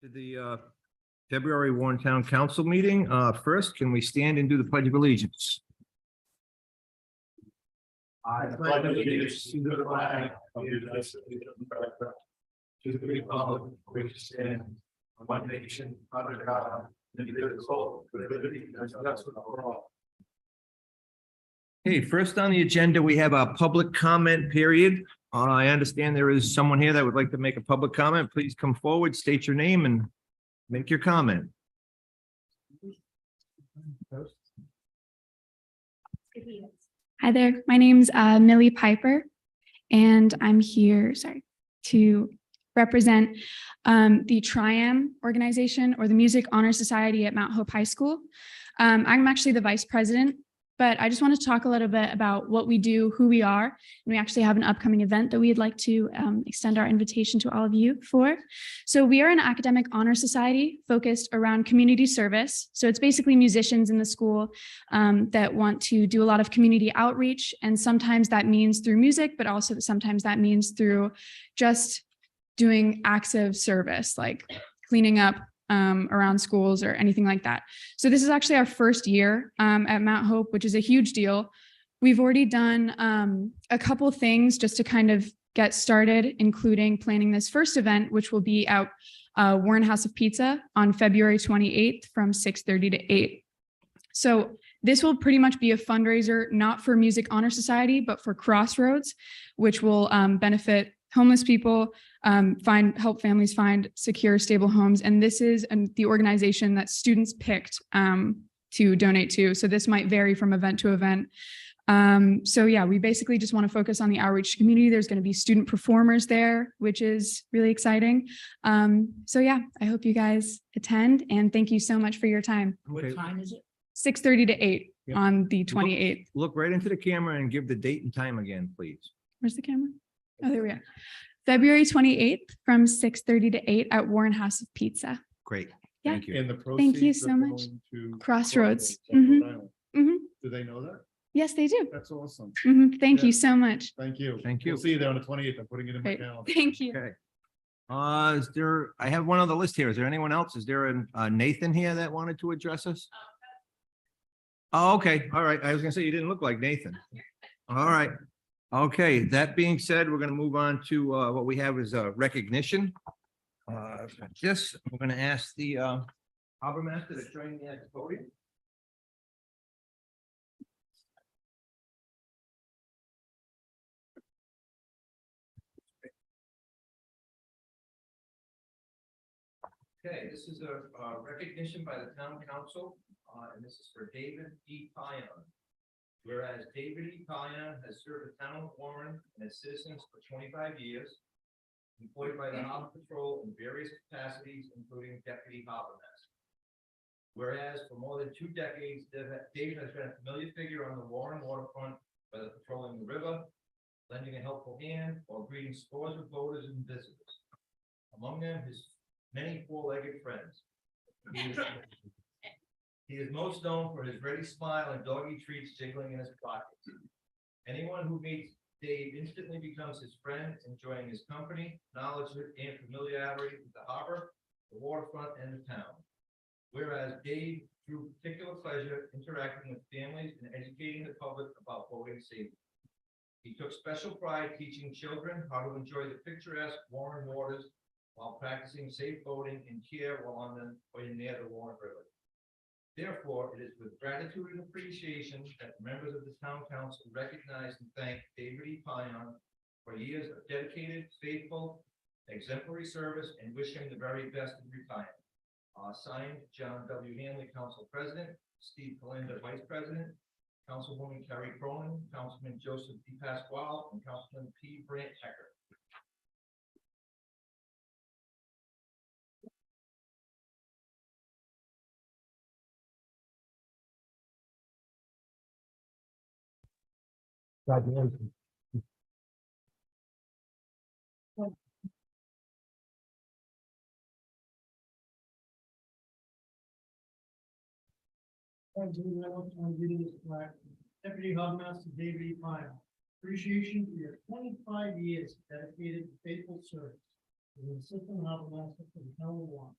To the February Warren Town Council meeting. First, can we stand and do the Pledge of Allegiance? I pledge allegiance to the flag of the United States of America, to the republic which stands one nation under God, indivisible, with liberty and justice for all. Hey, first on the agenda, we have a public comment period. I understand there is someone here that would like to make a public comment. Please come forward, state your name and make your comment. Hi there, my name's Millie Piper, and I'm here, to represent the TRIAM organization, or the Music Honor Society at Mount Hope High School. I'm actually the vice president, but I just want to talk a little bit about what we do, who we are, and we actually have an upcoming event that we'd like to extend our invitation to all of you for. So we are an academic honor society focused around community service. So it's basically musicians in the school that want to do a lot of community outreach, and sometimes that means through music, but also sometimes that means through just doing acts of service, like cleaning up around schools or anything like that. So this is actually our first year at Mount Hope, which is a huge deal. We've already done a couple things just to kind of get started, including planning this first event, which will be at Warren House of Pizza on February 28th from 6:30 to 8. So this will pretty much be a fundraiser, not for Music Honor Society, but for Crossroads, which will benefit homeless people, help families find secure, stable homes. And this is the organization that students picked to donate to. So this might vary from event to event. So yeah, we basically just want to focus on the outreach community. There's going to be student performers there, which is really exciting. So yeah, I hope you guys attend, and thank you so much for your time. Okay. What time is it? 6:30 to 8 Yep. on the 28th. Look right into the camera and give the date and time again, please. Where's the camera? Oh, there we are. February 28th from 6:30 to 8 at Warren House of Pizza. Great. Yeah. Thank you. And the Thank you proceeds so are much. going to Crossroads. Rhode Mhm. Island. Mhm. Do they know that? Yes, they do. That's awesome. Thank Yeah. you so much. Thank you. Thank you. We'll see you there on the 28th. I'm putting it in my Great. calendar. Thank you. Okay. I have one on the list here. Is there anyone else? Is there a Nathan here that wanted to address us? Oh, okay. All right. I was gonna say you didn't look like Nathan. All right. Okay. That being said, we're gonna move on to what we have is a recognition. Just, we're gonna ask the harbor master to join me at the podium. Okay, this is a recognition by the town council, and this is for David E. Payan. Whereas David E. Payan has served the town of Warren and its citizens for 25 years, employed by the Harbor Patrol in various capacities, including deputy harbor master. Whereas for more than 2 decades, David has been a familiar figure on the Warren waterfront, whether patrolling the river, lending a helpful hand, or greeting scores of boaters and visitors. Among them, his many four-legged friends. He is most known for his ready smile and doggy treats jiggling in his pockets. Anyone who meets Dave instantly becomes his friend, enjoying his company, knowledge, and familiarity with the harbor, the waterfront, and the town. Whereas Dave drew particular pleasure interacting with families and educating the public about boating safety. He took special pride teaching children how to enjoy the picturesque Warren waters while practicing safe boating and care while on them or near the Warren River. Therefore, it is with gratitude and appreciation that the members of the town council recognize and thank David E. Payan for years of dedicated, faithful, exemplary service, and wish him the very best in retirement. Signed, John W. Hanley, Council President, Steve Kalenda, Vice President, Councilwoman Carrie Cronin, Councilman Joseph D. Pasquale, and Councilman P. Brandt Hecker. I'm reading this plaque. Deputy Harbor Master David E. Payan. Appreciation for your 25 years dedicated to faithful service as an assistant harbor master for the town of Warren.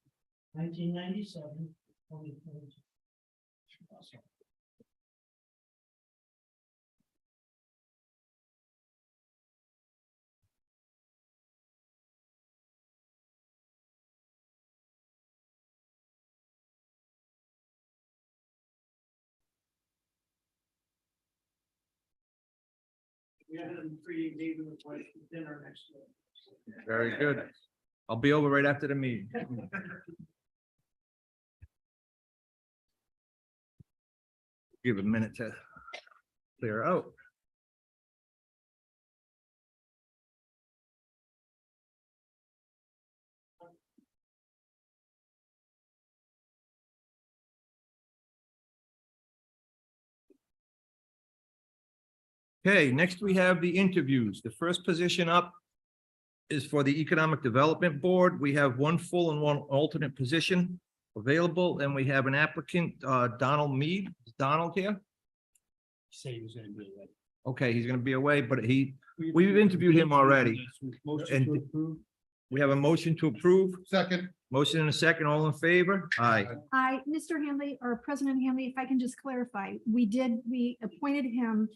1997, 2022. We had them free, David with like dinner next to it. Very good. I'll be over right after the meeting. Give a minute to clear out. Okay, next we have the interviews. The first position up is for the Economic Development Board. We have one full and one alternate position available, and we have an applicant, Donald Mead. Is Donald here? Say he was gonna be away. Okay, he's gonna be away, but we've interviewed him already. Motion to And- approve. We have a motion to approve. Second. Motion and a second. All in favor? Aye. Mr. Hanley, or President Hanley, if I can just clarify, we appointed him,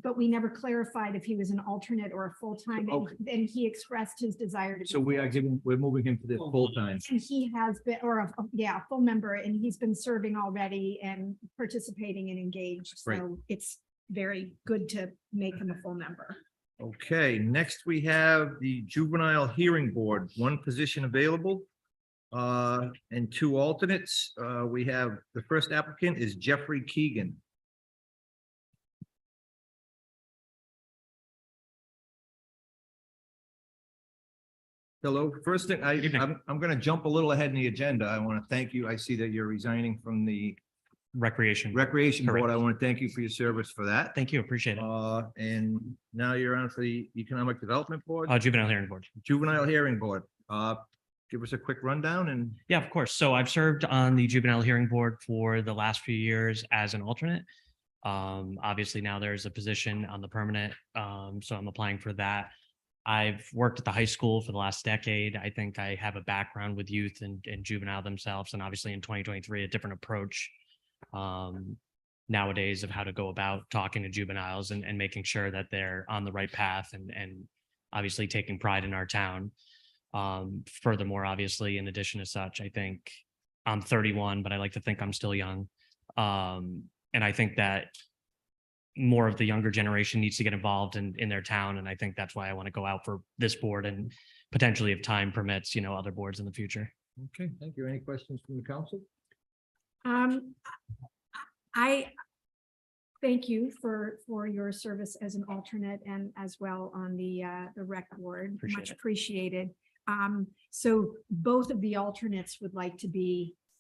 but we never clarified if he was an alternate or a full-time, Okay. and he expressed his desire to. So be we're moving him to the full time. And he has been, a full member, and he's been serving already and participating and engaged, Great. so it's very good to make him a full member. Okay, next we have the Juvenile Hearing Board, one position available. And two alternates. We have, the first applicant is Jeffrey Keegan. Hello, first thing, I'm gonna jump a little ahead in the agenda. I want to thank you. I see that you're resigning from the Recreation. Recreation Board. Correct. I want to thank you for your service for that. Thank you, appreciate it. And now you're on for the Economic Development Board, Juvenile Hearing Board. Juvenile Hearing Board. Give us a quick rundown and Yeah, of course. So I've served on the Juvenile Hearing Board for the last few years as an alternate. Obviously now there's a position on the permanent, so I'm applying for that. I've worked at the high school for the last decade. I think I have a background with youth and juvenile themselves, and obviously in 2023, a different approach nowadays of how to go about talking to juveniles and making sure that they're on the right path and obviously taking pride in our town. Furthermore, obviously, in addition to such, I think I'm 31, but I like to think I'm still young. And I think that more of the younger generation needs to get involved in their town. And I think that's why I want to go out for this board and potentially, if time permits, other boards in the future. okay, thank you. Any questions from the council? I thank you for your service as an alternate and as well on the rec board. Appreciate Much it. appreciated. So both of the alternates would like to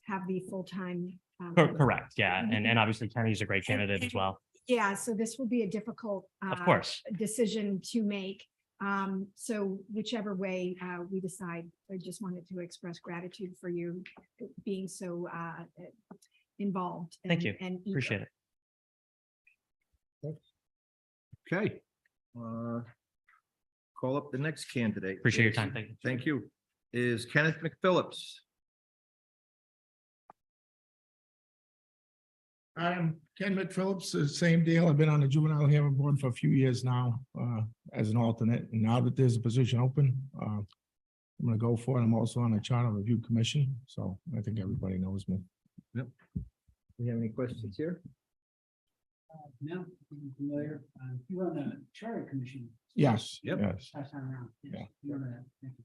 have the full-time. Correct. Yeah. And obviously Kenny's a great candidate as well. Yeah, so this will be a difficult Of course. decision to make. So whichever way we decide, I just wanted to express gratitude for you being so involved. Thank you. And eager. Appreciate it. Okay. Call up the next candidate. Appreciate your time. Thank you. Thank you. Is Kenneth McPhillips. I'm Ken McPhillips, the same deal. I've been on the Juvenile Hearing Board for a few years now, as an alternate. And now that there's a position open, I'm gonna go for it. I'm also on the Charter Review Commission, so I think everybody knows me. Do you have any questions here? No, I'm familiar. You were on the Charter Commission Yes. Yep. Yes. last time around. Yes, Yeah. you remember that. Thank you.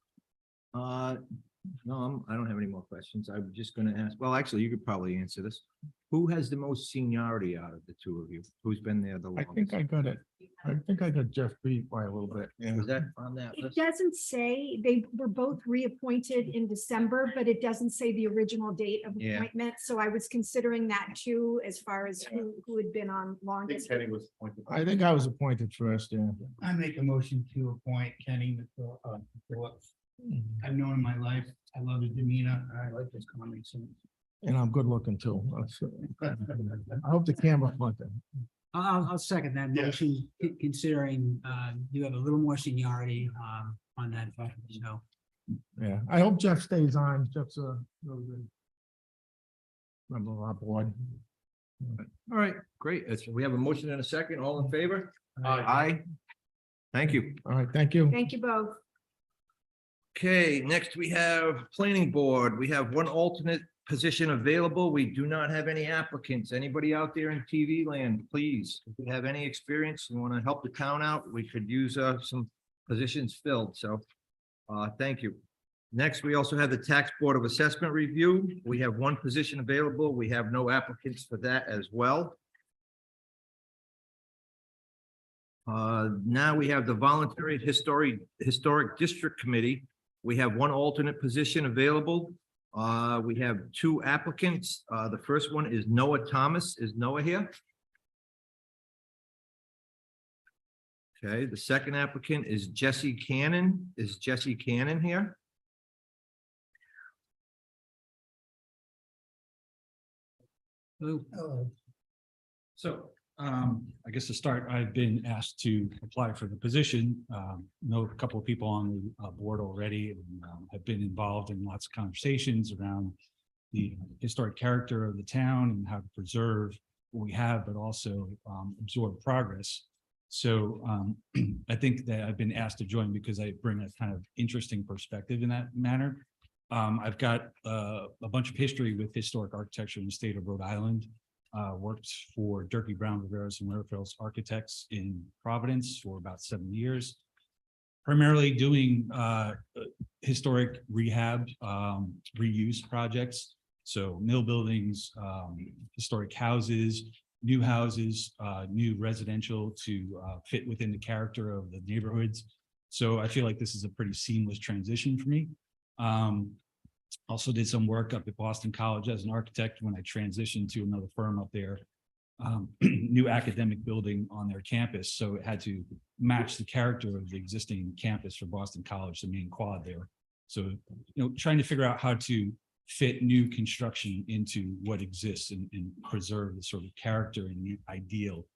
No, I don't have any more questions. I'm just gonna ask, well, actually, you could probably answer this. Who has the most seniority out of the two of you? Who's been there the I longest? think I got it. I think I got Jeff beat by a little bit. Yeah. Was that on that It list? doesn't say, they were both reappointed in December, but it doesn't say the original date of Yeah. appointment. So I was considering that too, as far as who had been on longest. was appointed. I think I was appointed first, yeah. I make a motion to appoint Kenny Phillips. I've known him in my life. I love his demeanor. I like his comments. And I'm good looking too. I hope the camera front them. I'll second that motion, considering you have a little more seniority on that. So Yeah, I hope Jeff stays on. Jeff's a really good member of our board. All right, great. We have a motion and a second. All in favor? Aye. Thank you. All right, thank you. Thank you both. Okay, next we have planning board. We have one alternate position available. We do not have any applicants. Anybody out there in TV land, please, if you have any experience and want to help the town out, we could use some positions filled. So thank you. Next, we also have the Tax Board of Assessment Review. We have one position available. We have no applicants for that as well. Now we have the Voluntary Historic District Committee. We have one alternate position available. We have two applicants. The first one is Noah Thomas. Is Noah here? Okay, the second applicant is Jesse Cannon. Is Jesse Cannon here? So, I guess to start, I've been asked to apply for the position. Know a couple of people on the board already and have been involved in lots of conversations around the historic character of the town and how to preserve what we have, but also absorb progress. So I think that I've been asked to join because I bring a kind of interesting perspective in that manner. I've got a bunch of history with historic architecture in the state of Rhode Island. Worked for Durkee Brown Riveros and Rarefields Architects in Providence for about 7 years, primarily doing historic rehab, reuse projects. So mill buildings, historic houses, new residential to fit within the character of the neighborhoods. So I feel like this is a pretty seamless transition for me. Also did some work up at Boston College as an architect when I transitioned to another firm up there. New academic building on their campus. So it had to match the character of the existing campus for Boston College, the main quad there. So, trying to figure out how to fit new construction into what exists and preserve the sort of character and the ideal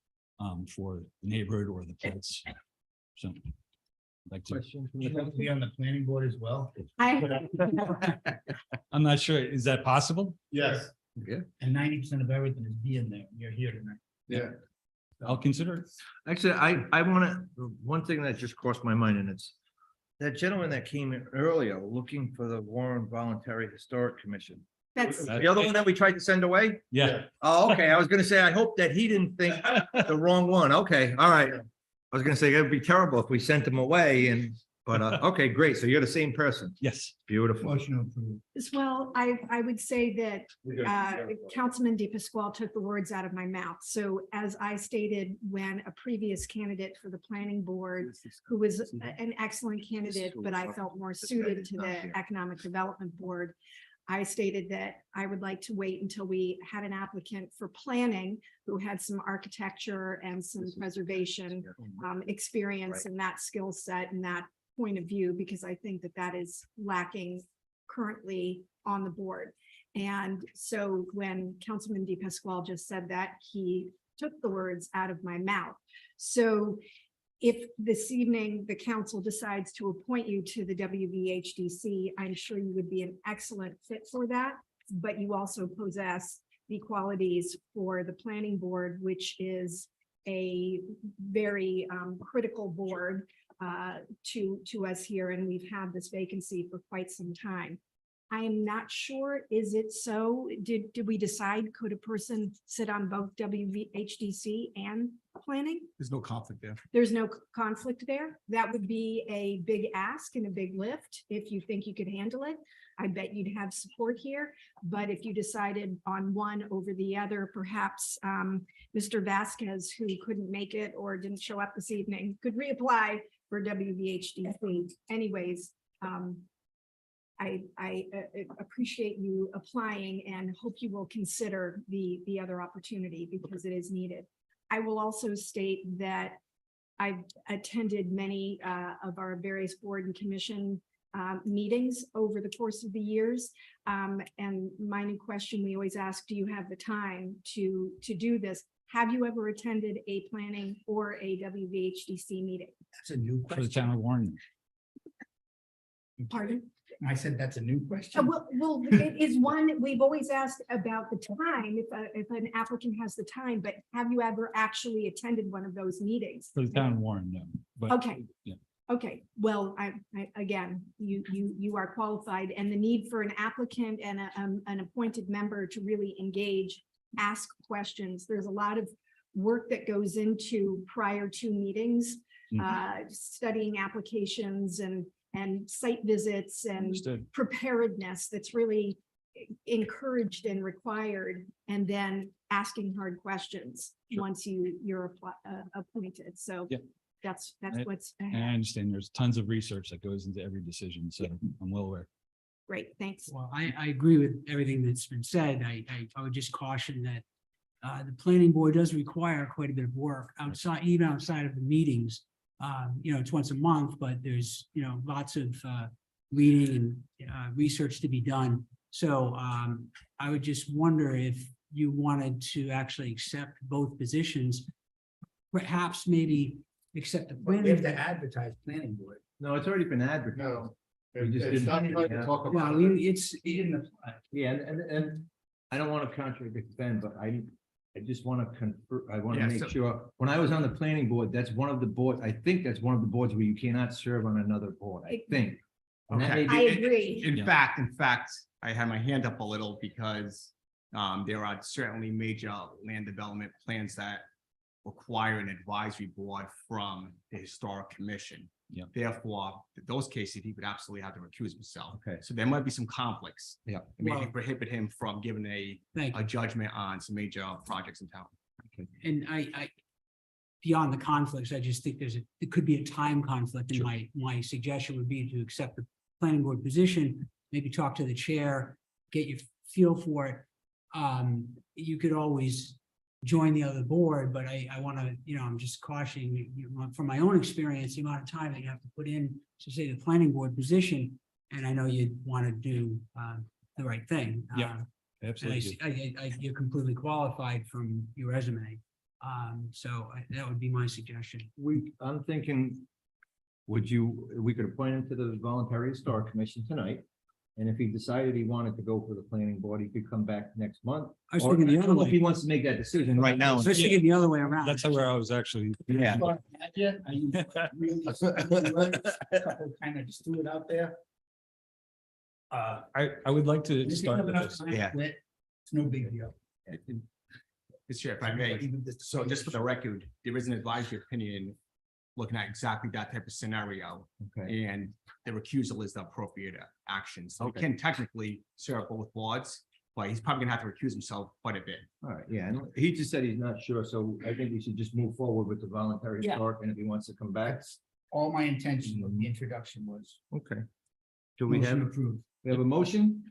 for the neighborhood or the place. So I'd like to. Question from You the have to be on the planning board as well. I'm not sure. Is that possible? Yes. Yeah. And 90% of everything is being there. You're here tonight. Yeah. I'll consider it. Actually, I want to, one thing that just crossed my mind, and it's that gentleman that came in earlier looking for the Warren Voluntary Historic Commission. That's, The other one that we tried to send away? Yeah. Oh, okay. I was gonna say, I hope that he didn't think the wrong one. Okay, all right. I was gonna say, it'd be terrible if we sent him away but okay, great. So you're the same person. Yes. Beautiful. Motion approved. as well, I would say that Councilman DePasquale took the words out of my mouth. So as I stated, when a previous candidate for the planning board, who was an excellent candidate, but I felt more suited to the economic development board, I stated that I would like to wait until we had an applicant for planning who had some architecture and some preservation experience and that skill set and that point of view, because I think that that is lacking currently on the board. And so when Councilman DePasquale just said that, he took the words out of my mouth. So if this evening the council decides to appoint you to the WVHDC, I'm sure you would be an excellent fit for that, but you also possess the qualities for the planning board, which is a very critical board to us here, and we've had this vacancy for quite some time. I am not sure, is it so? Did we decide, could a person sit on both WVHDC and planning? There's no conflict there. There's no conflict there. That would be a big ask and a big lift. If you think you could handle it, I bet you'd have support here. But if you decided on one over the other, perhaps Mr. Vasquez, who couldn't make it or didn't show up this evening, could reapply for WVHDC. Anyways, I appreciate you applying and hope you will consider the other opportunity because it is needed. I will also state that I've attended many of our various board and commission meetings over the course of the years. And my new question we always ask, do you have the time to do this? Have you ever attended a planning or a WVHDC meeting? That's a new For the question. town of Warren. Pardon? I said, that's a new question. Well, it is one, we've always asked about the time, if an applicant has the time, but have you ever actually attended one of those meetings? For the town of Warren, no, but. Okay. Yeah. Okay, well, again, you are qualified, and the need for an applicant and an appointed member to really engage, ask questions. There's a lot of work that goes into prior to meetings, studying applications and site visits and Understood. preparedness that's really encouraged and required, and then asking hard questions once you're appointed. So Yeah. that's I- what's And I ahead. understand there's tons of research that goes into every decision, so I'm well aware. Great, thanks. Well, I agree with everything that's been said. I would just caution that the planning board does require quite a bit of work outside, even outside of the meetings. It's once a month, but there's, lots of reading and research to be done. So I would just wonder if you wanted to actually accept both positions, perhaps maybe accept the We have planning. to advertise planning board. No, it's already been advertised. No. We just It's not didn't- time to yeah. talk Well, about it. it's in the. Yeah, and I don't want to contradict Ben, but I just want to confer, I want to Yeah, make so- sure, when I was on the planning board, that's one of the boards, I think that's one of the boards where you cannot serve on another board, I think. And that may Okay. be- I agree. In Yeah. fact, I had my hand up a little because there are certainly major land development plans that require an advisory board from the historic commission. Yeah. Therefore, in those cases, he would absolutely have to recuse himself. Okay. So there might be some conflicts. Yeah. It may Well- prohibit him from giving Thank you. a judgment on some major projects in town. And I, beyond the conflicts, I just think it could be a time conflict. And Sure. my suggestion would be to accept the planning board position, maybe talk to the chair, get your feel for it. You could always join the other board, but I want to, I'm just cautioning you, from my own experience, the amount of time that you have to put in to say the planning board position. And I know you'd want to do the right thing. Yeah. And Absolutely. you're completely qualified from your resume. That would be my suggestion. I'm thinking, we could appoint him to the voluntary historic commission tonight. And if he decided he wanted to go for the planning board, he could come back next month. I was Or thinking the I other don't know if he way. wants to make that decision right now. I was thinking the other way around. That's where I was actually. Yeah. Kind of just threw it out there. I would like to Just start give with enough this. time Yeah. to quit. It's no big deal. Mr. Chair, if I may, so just for the record, there is an advisory opinion looking at exactly that type of scenario, Okay, and the recusal is the appropriate action. So he Okay. can technically serve both boards, but he's probably gonna have to recuse himself quite a bit. all right, yeah, and he just said he's not sure, so I think we should just move forward with the voluntary Yeah. historic, and if he wants to come back. That's all my intention of the introduction was. Okay. Do we have, Motion approved. we have a motion?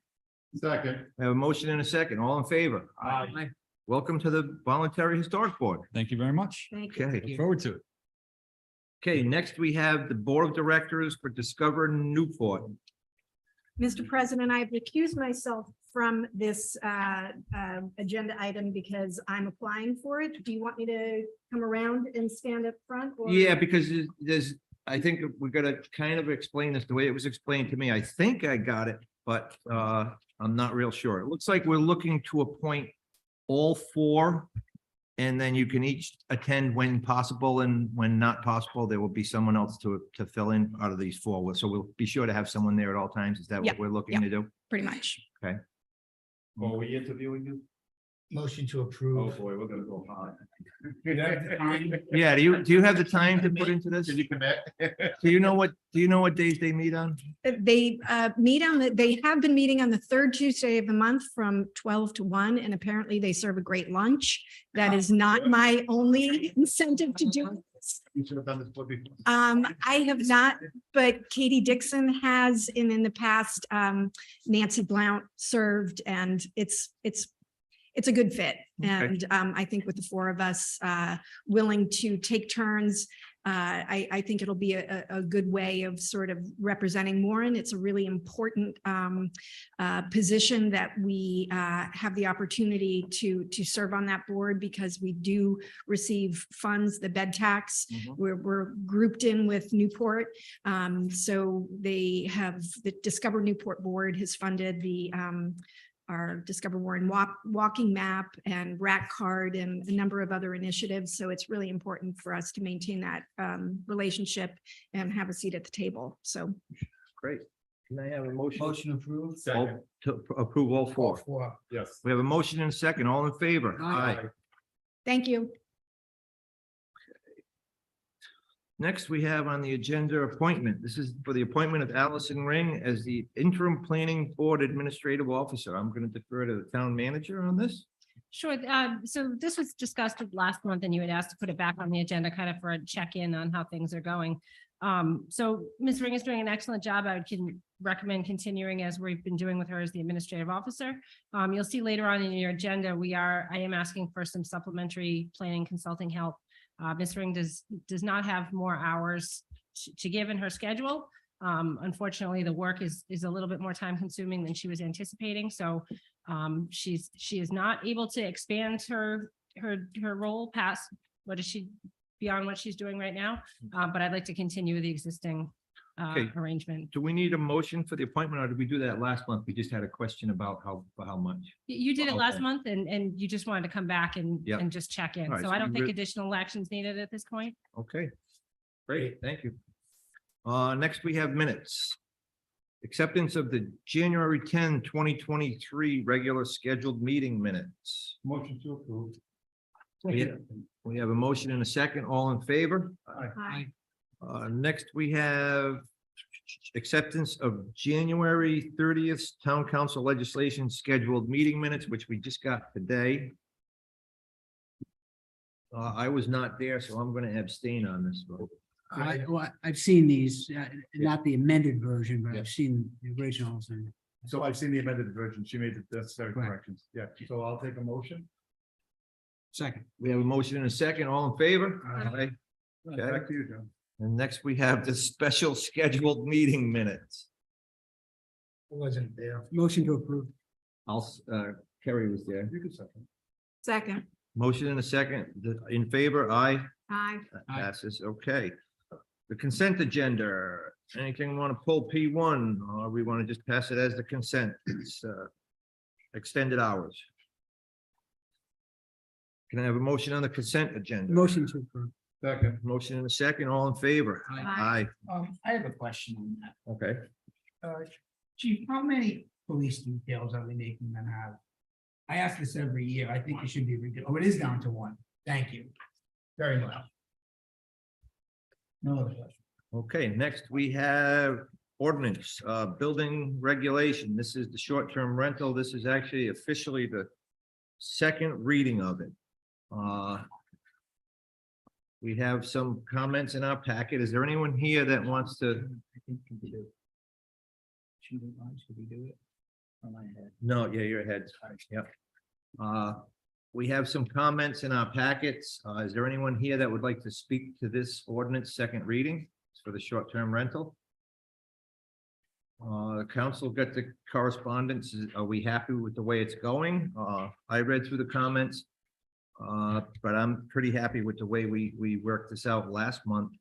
Second. We have a motion and a second, all in favor? Aye. Welcome to the voluntary historic board. Thank you very much. Thank you. Okay, Look forward to it. okay, next we have the Board of Directors for Discover Newport. Mr. President, I've recused myself from this agenda item because I'm applying for it. Do you want me to come around and stand up front? or- Yeah, because there's, I think we gotta kind of explain this the way it was explained to me. I think I got it, but I'm not real sure. It looks like we're looking to appoint all four. And then you can each attend when possible, and when not possible, there will be someone else to fill in out of these four. So we'll be sure to have someone there at all times. Is that Yep, what we're looking to do? Pretty much. Are we interviewing you? Motion to Oh, approve. boy, we're gonna go hard. Yeah, do you have the time to put into this? Did you commit? Do you know what days they meet on? They they have been meeting on the third Tuesday of the month from 12 to 1, and apparently they serve a great lunch. That is not my only incentive to do this. You should have done this before. I have not, but Katie Dixon has, and in the past, Nancy Blount served, and it's a good fit. Okay. And I think with the four of us willing to take turns I think it'll be a good way of sort of representing Warren. It's a really important position that we have the opportunity to serve on that board because we do receive funds, the bed tax. We're grouped in with Newport. So they have, the Discover Newport Board has funded our Discover Warren walking map and rack card and a number of other initiatives. So it's really important for us to maintain that relationship and have a seat at the table. So Great. Can I have a motion? Motion approved. Second. To approve all four. Yes. We have a motion and a second. All in favor? Aye. thank you. Next, we have on the agenda appointment. This is for the appointment of Allison Ring as the interim planning board administrative officer. I'm going to defer to the town manager on this. Sure. So this was discussed last month and you had asked to put it back on the agenda kind of for a check-in on how things are going. So Ms. Ring is doing an excellent job. I can recommend continuing as we've been doing with her as the administrative officer. You'll see later on in your agenda, I am asking for some supplementary planning consulting help. Ms. Ring does not have more hours to give in her schedule. Unfortunately, the work is a little bit more time consuming than she was anticipating. So she is not able to expand her role past beyond what she's doing right now. But I'd like to continue the existing Okay. arrangement. Do we need a motion for the appointment or did we do that last month? We just had a question about how much. You did it last Okay. month and you just wanted to come back and Yep. just check in. All right, So so I don't you think re- additional actions needed at this point. Okay. Great, thank you. Next we have minutes. Acceptance of the January 10, 2023 regular scheduled meeting minutes. Motion to approve. We have a motion and a second. All in favor? Aye. Next, we have acceptance of January 30th Town Council legislation scheduled meeting minutes, which we just got today. I was not there, so I'm going to abstain on this vote. I've seen these, not the amended version, but I've seen the originals and So I've seen the amended version. She made the necessary Right. corrections. Yeah, so I'll take a motion. second. We have a motion and a second. All in favor? Aye. Okay. Back to you, John. And next we have the special scheduled meeting minutes. Wasn't there. Motion to approve. Kerry was there. You can second. Second, Motion and a second. In favor? Aye. aye. That Aye. passes. Okay. The consent agenda. Anything want to pull P1 or we want to just pass it as the consent? It's extended hours. Can I have a motion on the consent agenda? Motion to approve. Second. Motion and a second. All in favor? Aye. Aye. I have a question on that. Okay. Chief, how many police details are we making them have? I ask this every year. I think it should be reduced. Oh, it is down to one. Thank you. Very well. No other question. Okay, next we have ordinance, building regulation. This is the short-term rental. This is actually officially the second reading of it. We have some comments in our packet. Is there anyone here that wants to? I think we do. Should we do it? On my head. No, yeah, your head. Yep. We have some comments in our packets. Is there anyone here that would like to speak to this ordinance second reading? It's for the short-term rental. The council got the correspondence. Are we happy with the way it's going? I read through the comments. But I'm pretty happy with the way we worked this out last month.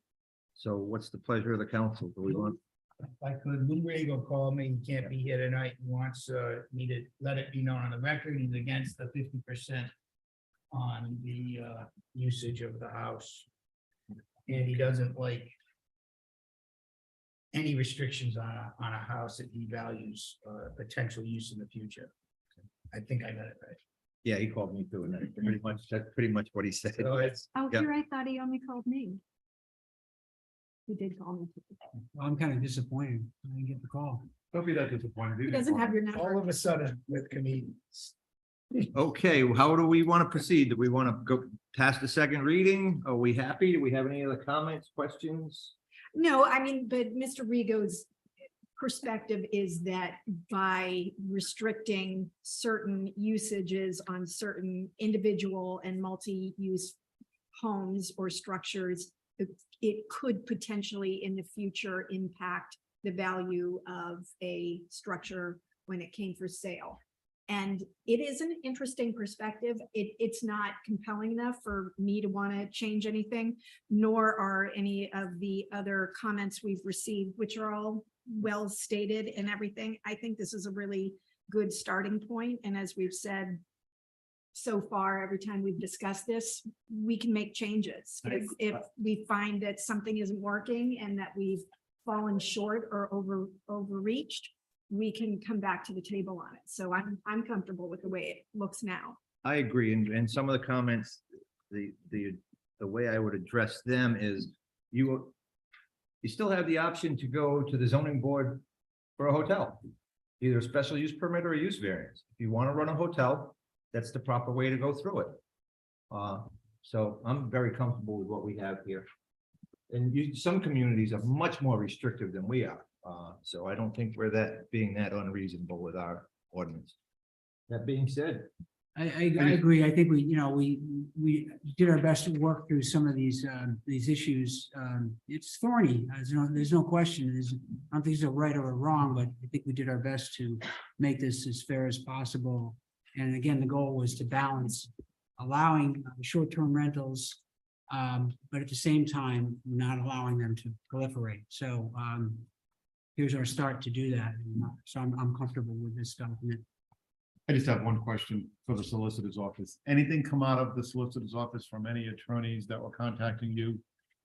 So what's the pleasure of the council? Do we want? If I could, Lou Rego called me, he can't be here tonight, he wants me to let it be known on the record, he's against the 50% on the usage of the house. And he doesn't like any restrictions on a house that he values potential use in the future. I think I got it right. Yeah, he called me too, and that's pretty much what he said. So it's, Oh, Yep. here I thought he only called me. He did call me. Well, I'm kind of disappointed. I didn't get the call. Don't be that disappointed. He doesn't have your all number. of a sudden with comedians. Okay, how do we want to proceed? Do we want to go past the second reading? Are we happy? Do we have any other comments, questions? No, I mean, but Mr. Rigo's perspective is that by restricting certain usages on certain individual and multi-use homes or structures, it could potentially in the future impact the value of a structure when it came for sale. And it is an interesting perspective. It's not compelling enough for me to want to change anything, nor are any of the other comments we've received, which are all well stated and everything. I think this is a really good starting point. And as we've said so far, every time we've discussed this, we can make changes. If we find that something isn't working and that we've fallen short or overreached, we can come back to the table on it. So I'm comfortable with the way it looks now. I agree, and some of the comments, the way I would address them is you still have the option to go to the zoning board for a hotel, either a special use permit or a use variance. If you want to run a hotel, that's the proper way to go through it. So I'm very comfortable with what we have here. And some communities are much more restrictive than we are. So I don't think we're being that unreasonable with our ordinance. That being said, I agree. I think we did our best to work through some of these issues. It's thorny. There's no question. I don't think it's a right or a wrong, but I think we did our best to make this as fair as possible. And again, the goal was to balance allowing short-term rentals, but at the same time, not allowing them to proliferate. So here's our start to do that. And, so I'm comfortable with this document. I just have one question for the solicitor's office. Anything come out of the solicitor's office from any attorneys that were contacting you?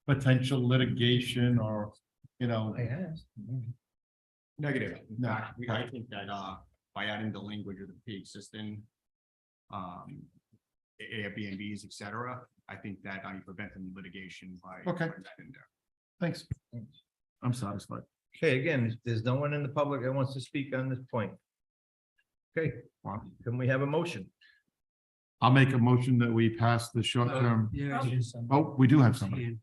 Potential litigation or, I asked. Negative. No. I think that, by adding the language of the pre-existing, Airbnbs, et cetera, I think that I'm preventing litigation by. Okay. putting that in there. Thanks. I'm satisfied. Okay, again, there's no one in the public that wants to speak on this point. Okay, can we have a motion? I'll make a motion that we pass the short term. Oh, we do have somebody.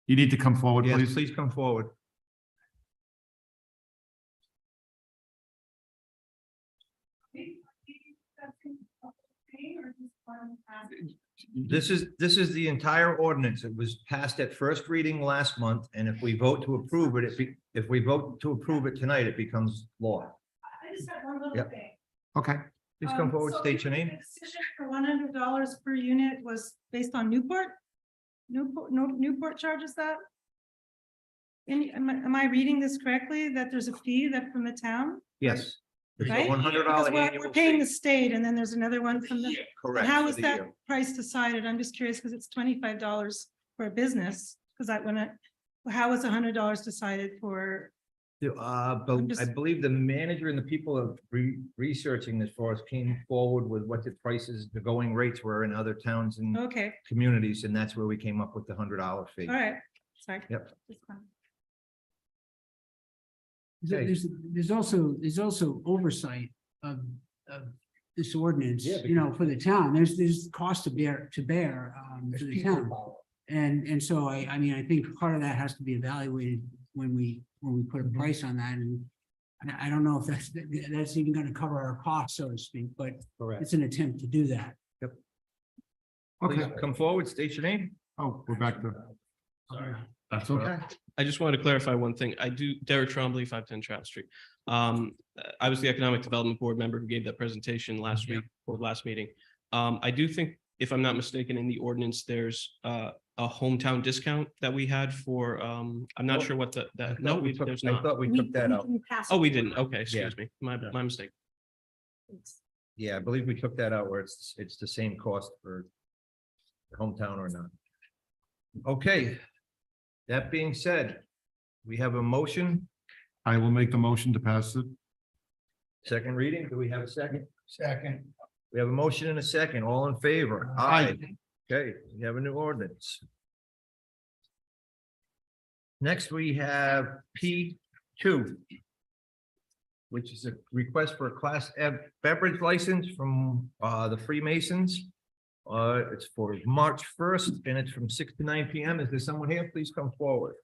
You need to come forward, Yes, please. please come forward. This is the entire ordinance. It was passed at first reading last month, and if we vote to approve it, if we vote to approve it tonight, it becomes law. I just have one little Yep. thing. Okay. Please come forward, state your name. The decision for $100 per unit was based on Newport? Newport charges that? Am I reading this correctly, that there's a fee that from the town? Yes. There's a Right? $100 Because we're annual paying fee. the state and then there's another one from the, Correct. how for is the that year. price decided? I'm just curious because it's $25 for a business. Because how was $100 decided for? But I'm just- I believe the manager and the people of researching this for us came forward with what the prices, the going rates were in other towns and Okay, communities, and that's where we came up with the $100 fee. all right, sorry. Yep. Just fine. Okay. There's also oversight of this ordinance, Yeah, for the town. There's cost to bear to the town. And so I mean, I think part of that has to be evaluated when we put a price on that. And I don't know if that's even going to cover our costs, so to speak, but Correct. it's an attempt to do that. Please Okay. come forward, state your name. Oh, we're back to. That's okay. I just wanted to clarify one thing. Derek Trombley, 510 Trout Street. I was the Economic Development Board member who gave that presentation last week or last meeting. I do think, if I'm not mistaken, in the ordinance, there's a hometown discount that we had for, I'm not sure what I there's thought not. we took that out. can pass Oh, we it didn't. forward. Okay, excuse me. My mistake. Yeah, I believe we took that out where it's the same cost for the hometown or not. Okay. That being said, we have a motion, I will make the motion to pass it. second reading. Do we have a second? Second. We have a motion and a second. All in favor? Aye. Okay, we have a new ordinance. Next, we have P2, which is a request for a Class F beverage license from the Freemasons. It's for March 1st, and it's from 6 to 9 PM. Is there someone here? Please come forward.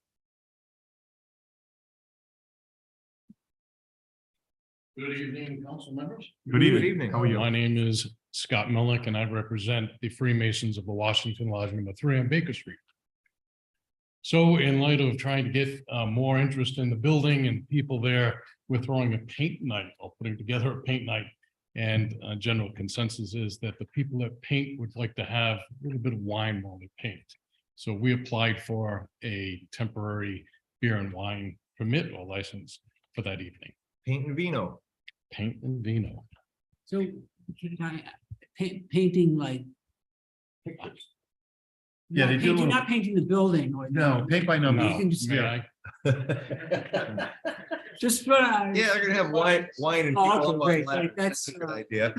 Good evening, council members. Good evening. How are you? My name is Scott Millick, and I represent the Freemasons of the Washington Lodge number 3 on Baker Street. So in light of trying to get more interest in the building and people there, we're throwing a paint night, or putting together a paint night. And general consensus is that the people that paint would like to have a little bit of wine while they paint. So we applied for a temporary beer and wine permit or license for that evening. Paint and vino. Paint and vino. So can I, painting like. Yeah, they do a You're little- not painting the building or. No, paint by number. You can just- Yeah. Just for. Yeah, they're gonna have wine and. Oh, people okay, great. on Like, that's, a good idea.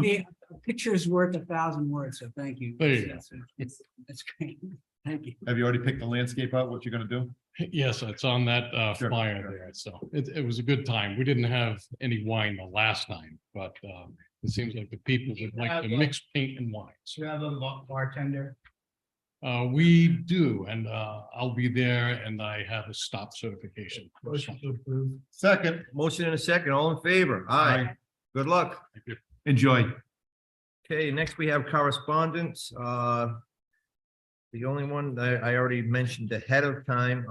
Yeah, a picture is worth 1,000 words, so thank you. There you go. That's great. Thank you. Have you already picked the landscape out, what you're gonna do? Yes, it's on that flyer there, so it was a good time. We didn't have any wine the last time, but it seems like the people would like to mix paint and wine. So you have a bartender. We do, and I'll be there, and I have a stop certification. Motion to approve. Second. Motion and a second, all in favor? Aye. Good luck. Enjoy. Okay, next we have correspondence. The only one that I already mentioned ahead of time,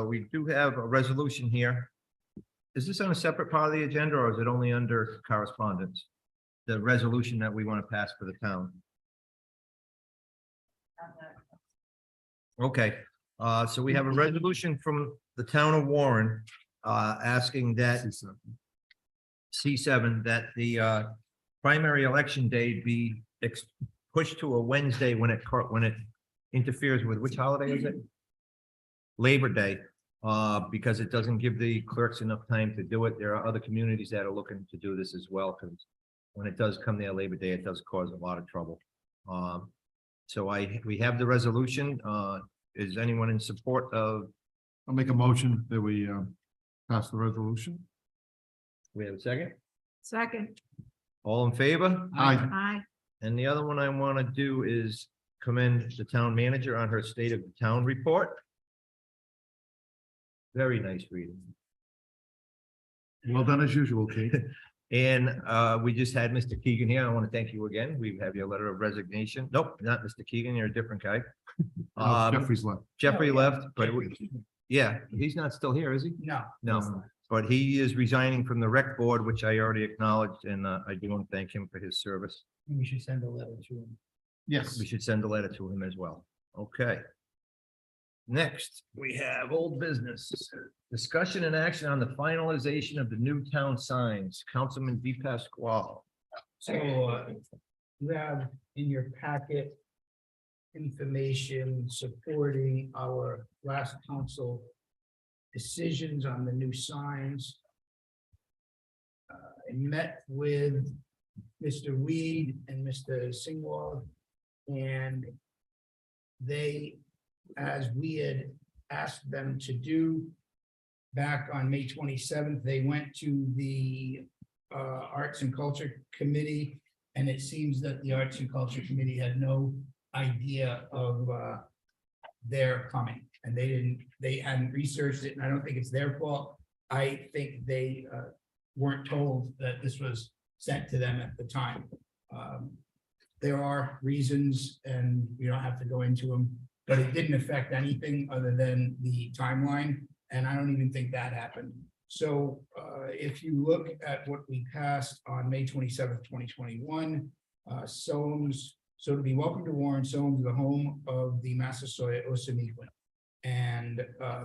we do have a resolution here. Is this on a separate part of the agenda, or is it only under correspondence? The resolution that we want to pass for the town? Okay, so we have a resolution from the town of Warren, asking that C7, that the primary election day be pushed to a Wednesday when it interferes with, which holiday is it? Labor Day, because it doesn't give the clerks enough time to do it. There are other communities that are looking to do this as well, because when it does come near Labor Day, it does cause a lot of trouble. So we have the resolution. Is anyone in support of? I'll make a motion that we pass the resolution. We have a second? Second. All in favor? Aye. And the other one I want to do is commend the town manager on her state of the town report. Very nice reading. Well done as usual, Kate. And we just had Mr. Keegan here. I want to thank you again. We have your letter of resignation. Nope, not Mr. Keegan. You're a different guy. Jeffrey's left. Jeffrey left, but yeah, he's not still here, is he? No. No, but he is resigning from the rec board, which I already acknowledged, and I do want to thank him for his service. We should send a letter to him. Yes. We should send a letter to him as well. Okay. Next, we have old business. Discussion and action on the finalization of the new town signs. Councilman D. Pasquale. So you have in your packet information supporting our last council decisions on the new signs. I met with Mr. Weed and Mr. Singwall, and they, as we had asked them to do back on May 27th, they went to the Arts and Culture Committee, and it seems that the Arts and Culture Committee had no idea of their coming, and they hadn't researched it, and I don't think it's their fault. I think they weren't told that this was sent to them at the time. There are reasons, and we don't have to go into them, but it didn't affect anything other than the timeline, and I don't even think that happened. So if you look at what we passed on May 27th, 2021, Soames, so to be welcome to Warren, Soames, the home of the Massasoit Osanequin. And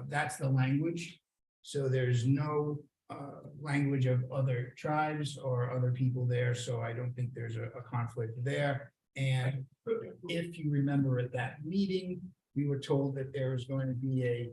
that's the language. So there's no language of other tribes or other people there, so I don't think there's a conflict there. And if you remember at that meeting, we were told that there was going to be a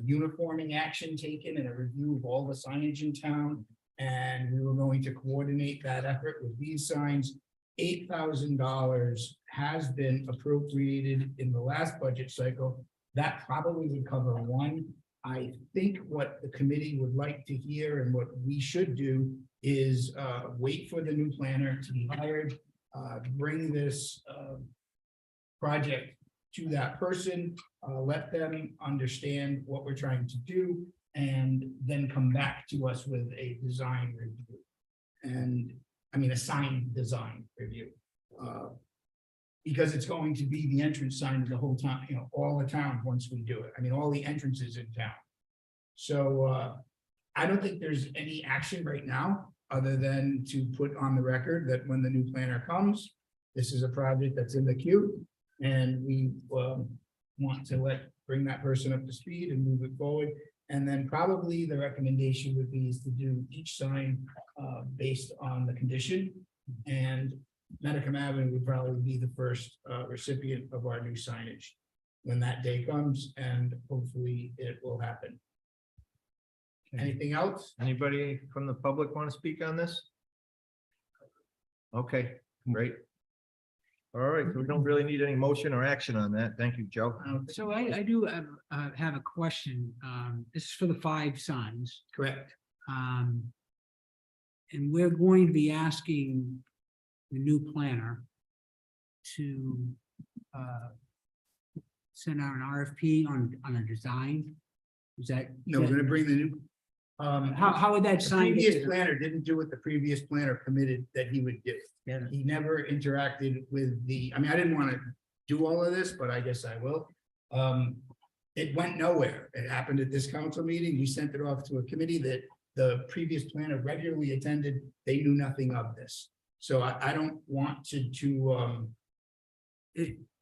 uniforming action taken and a review of all the signage in town, and we were going to coordinate that effort with these signs. $8,000 has been appropriated in the last budget cycle. That probably would cover one. I think what the committee would like to hear and what we should do is wait for the new planner to be hired, bring this project to that person, let them understand what we're trying to do, and then come back to us with a design review. And I mean, a sign design review. Because it's going to be the entrance sign of the whole town, you know, all the town once we do it. I mean, all the entrances in town. So I don't think there's any action right now, other than to put on the record that when the new planner comes, this is a project that's in the queue. And we want to bring that person up to speed and move it forward. And then probably the recommendation would be is to do each sign based on the condition. And Medicum Avenue would probably be the first recipient of our new signage when that day comes, and hopefully it will happen. Anything else? Anybody from the public want to speak on this? Okay, great. All right, so we don't really need any motion or action on that. Thank you, Joe. So I do have a question. This is for the 5 signs. Correct. And we're going to be asking the new planner to send out an RFP on a design. Is that? No, we're gonna bring the new. How would that The sign? previous planner didn't do what the previous planner committed that he would do. Yeah. He never interacted with I mean, I didn't want to do all of this, but I guess I will. It went nowhere. It happened at this council meeting. We sent it off to a committee that the previous planner regularly attended. They knew nothing of this. So I don't want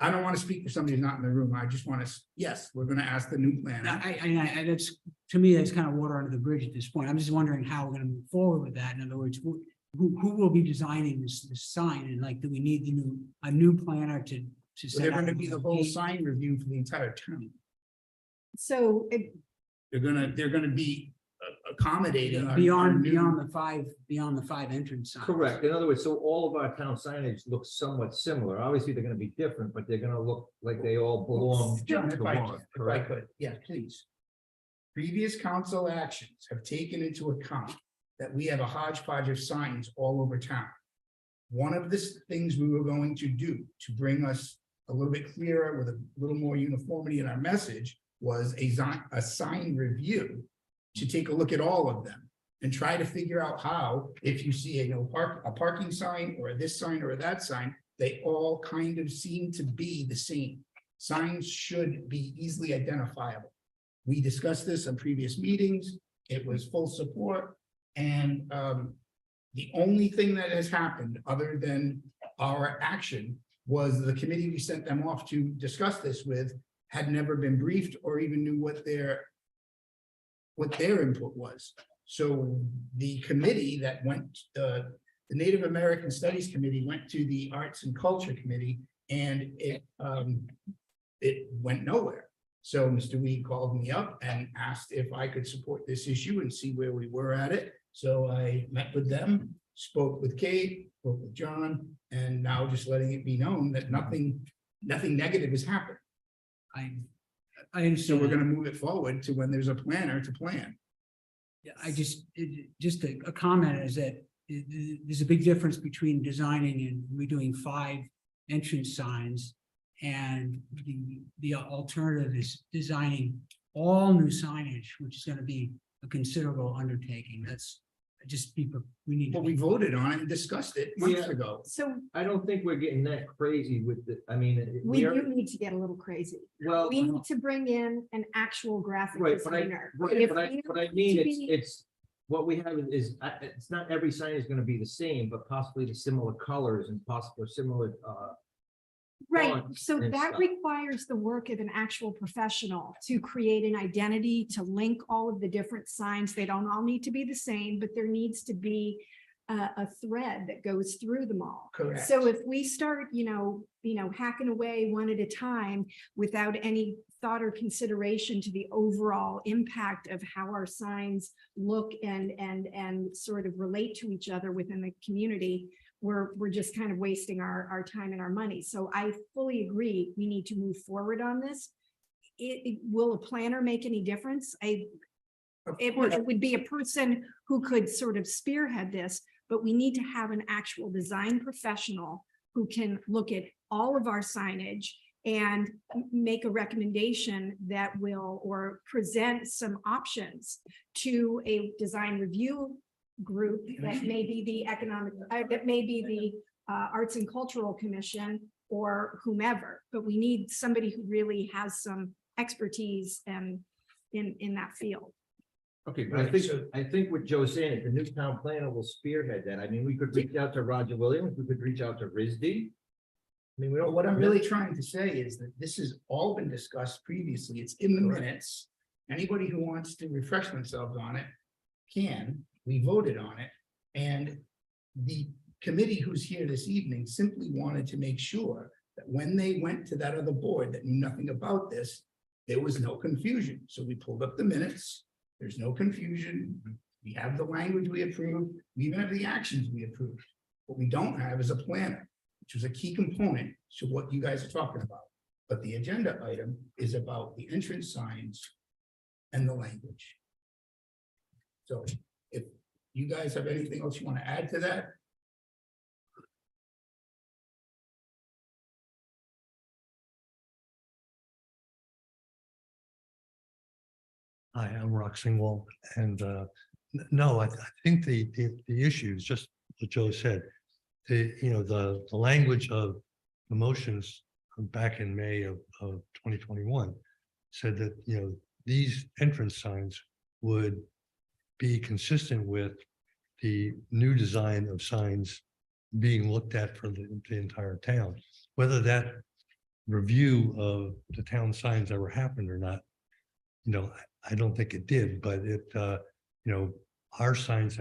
I don't want to speak for somebody who's not in the room. I just want to, yes, we're going to ask the new planner. I that's, to me, that's kind of water under the bridge at this point. I'm just wondering how we're gonna move forward with that. In other words, who will be designing this sign, and like, do we need a new planner to? So they're going to be the whole sign review for the entire town. So They're gonna be accommodating. our Beyond new- the five entrance signs. Correct. In other words, so all of our town signage looks somewhat similar. Obviously, they're gonna be different, but they're gonna look like they all belong John, to if I one, if I correct? could, yeah, please. Previous council actions have taken into account that we have a hodgepodge of signs all over town. One of the things we were going to do to bring us a little bit clearer with a little more uniformity in our message was a sign review to take a look at all of them and try to figure out how, if you see a parking sign or this sign or that sign, they all kind of seem to be the same. Signs should be easily identifiable. We discussed this in previous meetings. It was full support. And the only thing that has happened other than our action was the committee we sent them off to discuss this with had never been briefed or even knew what their input was. So the committee that went, the Native American Studies Committee went to the Arts and Culture Committee, and it went nowhere. So Mr. Weed called me up and asked if I could support this issue and see where we were at it. So I met with them, spoke with Kate, spoke with John, and now just letting it be known that nothing negative has happened. I So understand. we're gonna move it forward to when there's a planner to plan. Yeah, just a comment is that there's a big difference between designing and redoing 5 entrance signs. And the alternative is designing all new signage, which is gonna be a considerable undertaking. That's we need. Well, we voted on it and discussed it months ago. So I don't think we're getting that crazy with the, I mean. we are- do need to get a little crazy. Well, We need to bring in an actual graphic right, but I, designer. what If I you mean, need to be- it's, what we have is, it's not every sign is gonna be the same, but possibly the similar colors and possibly similar, Right, fonts so and that stuff. requires the work of an actual professional to create an identity, to link all of the different signs. They don't all need to be the same, but there needs to be a thread that goes through them all. Correct. So if we start, hacking away one at a time without any thought or consideration to the overall impact of how our signs look and sort of relate to each other within the community, we're just kind of wasting our time and our money. So I fully agree, we need to move forward on this. Will a planner make any difference? It would be a person who could sort of spearhead this, but we need to have an actual design professional who can look at all of our signage and make a recommendation that will, or present some options to a design review group that may be the economic, that may be Arts and Cultural Commission or whomever, but we need somebody who really has some expertise and in that field. Okay, but I think what Joe's saying is the new town planner will spearhead that. I mean, we could reach out to Roger Williams, we could reach out to RISD. I mean, we But don't. what I'm really trying to say is that this has all been discussed previously. It's in the minutes. Anybody who wants to refresh themselves on it can. We voted on it. And the committee who's here this evening simply wanted to make sure that when they went to that other board that knew nothing about this, there was no confusion. So we pulled up the minutes. There's no confusion. We have the language we approved. We even have the actions we approved. What we don't have is a planner, which was a key component to what you guys are talking about. But the agenda item is about the entrance signs and the language. So if you guys have anything else you want to add to that? Hi, I'm Rock Singwall, and no, I think the issue is just what Joe said. The language of the motions back in May of 2021 said that, these entrance signs would be consistent with the new design of signs being looked at for the entire town. Whether that review of the town signs ever happened or not, I don't think it did, but our signs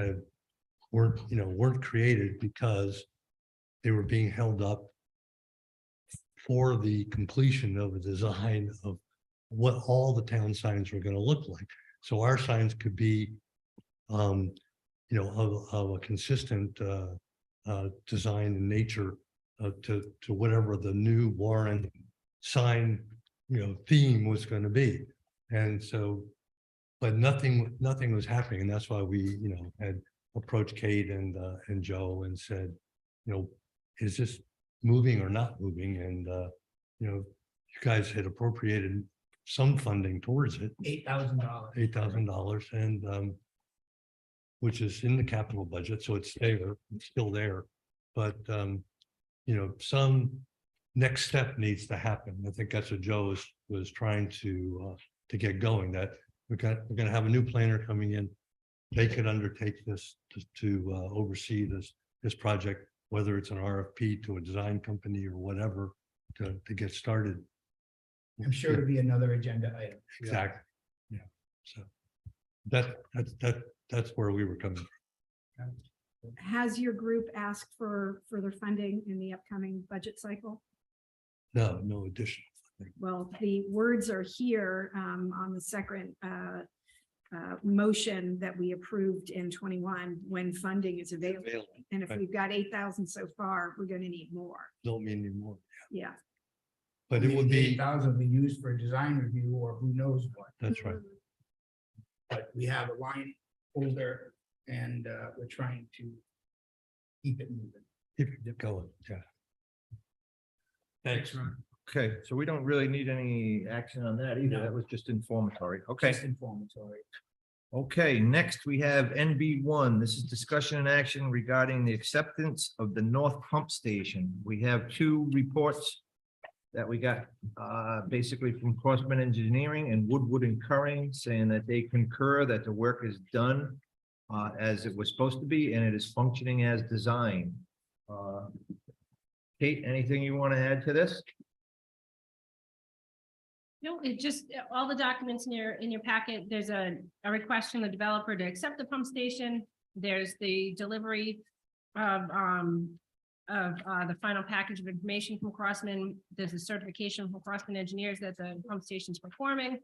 weren't created because they were being held up for the completion of a design of what all the town signs were going to look like. So our signs could be, of a consistent design in nature to whatever the new Warren sign, theme was going to be. And so, but nothing was happening. And that's why we, had approached Kate and Joe and said, is this moving or not moving? And, you guys had appropriated some funding towards it. $8,000. $8,000 and, which is in the capital budget. So it's there, it's still there. But, some next step needs to happen. I think that's what Joe was trying to get going, that we're going to have a new planner coming in. They could undertake this to oversee this project, whether it's an RFP to a design company or whatever to get started. I'm sure it'll be another agenda item. Exactly. Yeah. So that's where we were coming from. Has your group asked for further funding in the upcoming budget cycle? No additional funding. Well, the words are here on the second motion that we approved in 21 when funding is available. And if right. we've got 8,000 so far, we're going to need more. Don't mean anymore. Yeah. But it would be, 8,000 will be used for design review or who knows what. that's right. But we have a line holder and we're trying to keep it moving. Keep it going, yeah. Thanks, Ron. Okay, so we don't really need any action on that either. No. That was just informatory. Okay. Just informatory. Okay, next we have NB1. This is discussion and action regarding the acceptance of the North Pump Station. We have two reports that we got basically from Crossman Engineering and Woodward and Curran saying that they concur that the work is done as it was supposed to be and it is functioning as designed. Kate, anything you want to add to this? No, it just, all the documents in your packet, there's a request from the developer to accept the pump station. There's the delivery of the final package of information from Crossman. There's a certification from Crossman Engineers that the pump station is performing.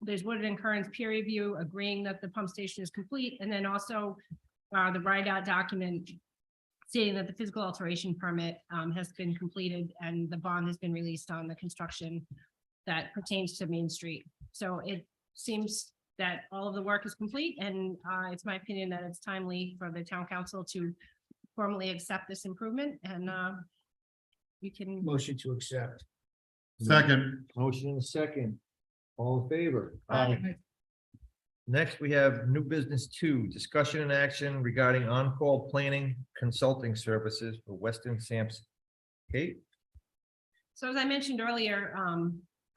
There's Woodward and Curran's peer review agreeing that the pump station is complete. And then also the write-out document stating that the physical alteration permit has been completed and the bond has been released on the construction that pertains to Main Street. So it seems that all of the work is complete and it's my opinion that it's timely for the town council to formally accept this improvement and you can. Motion to accept. Second. Motion and a second. All in favor? Aye. Next, we have new business 2, discussion and action regarding on-call planning consulting services for Weston Sampson. Kate? So as I mentioned earlier,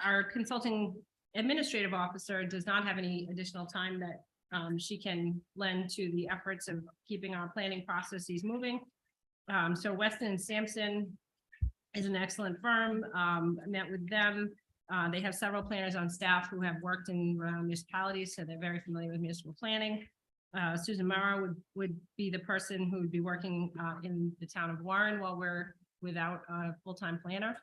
our consulting administrative officer does not have any additional time that she can lend to the efforts of keeping our planning processes moving. So Weston Sampson is an excellent firm. I met with them. They have several planners on staff who have worked in municipalities, so they're very familiar with municipal planning. Susan Mara would be the person who would be working in the town of Warren while we're without a full-time planner.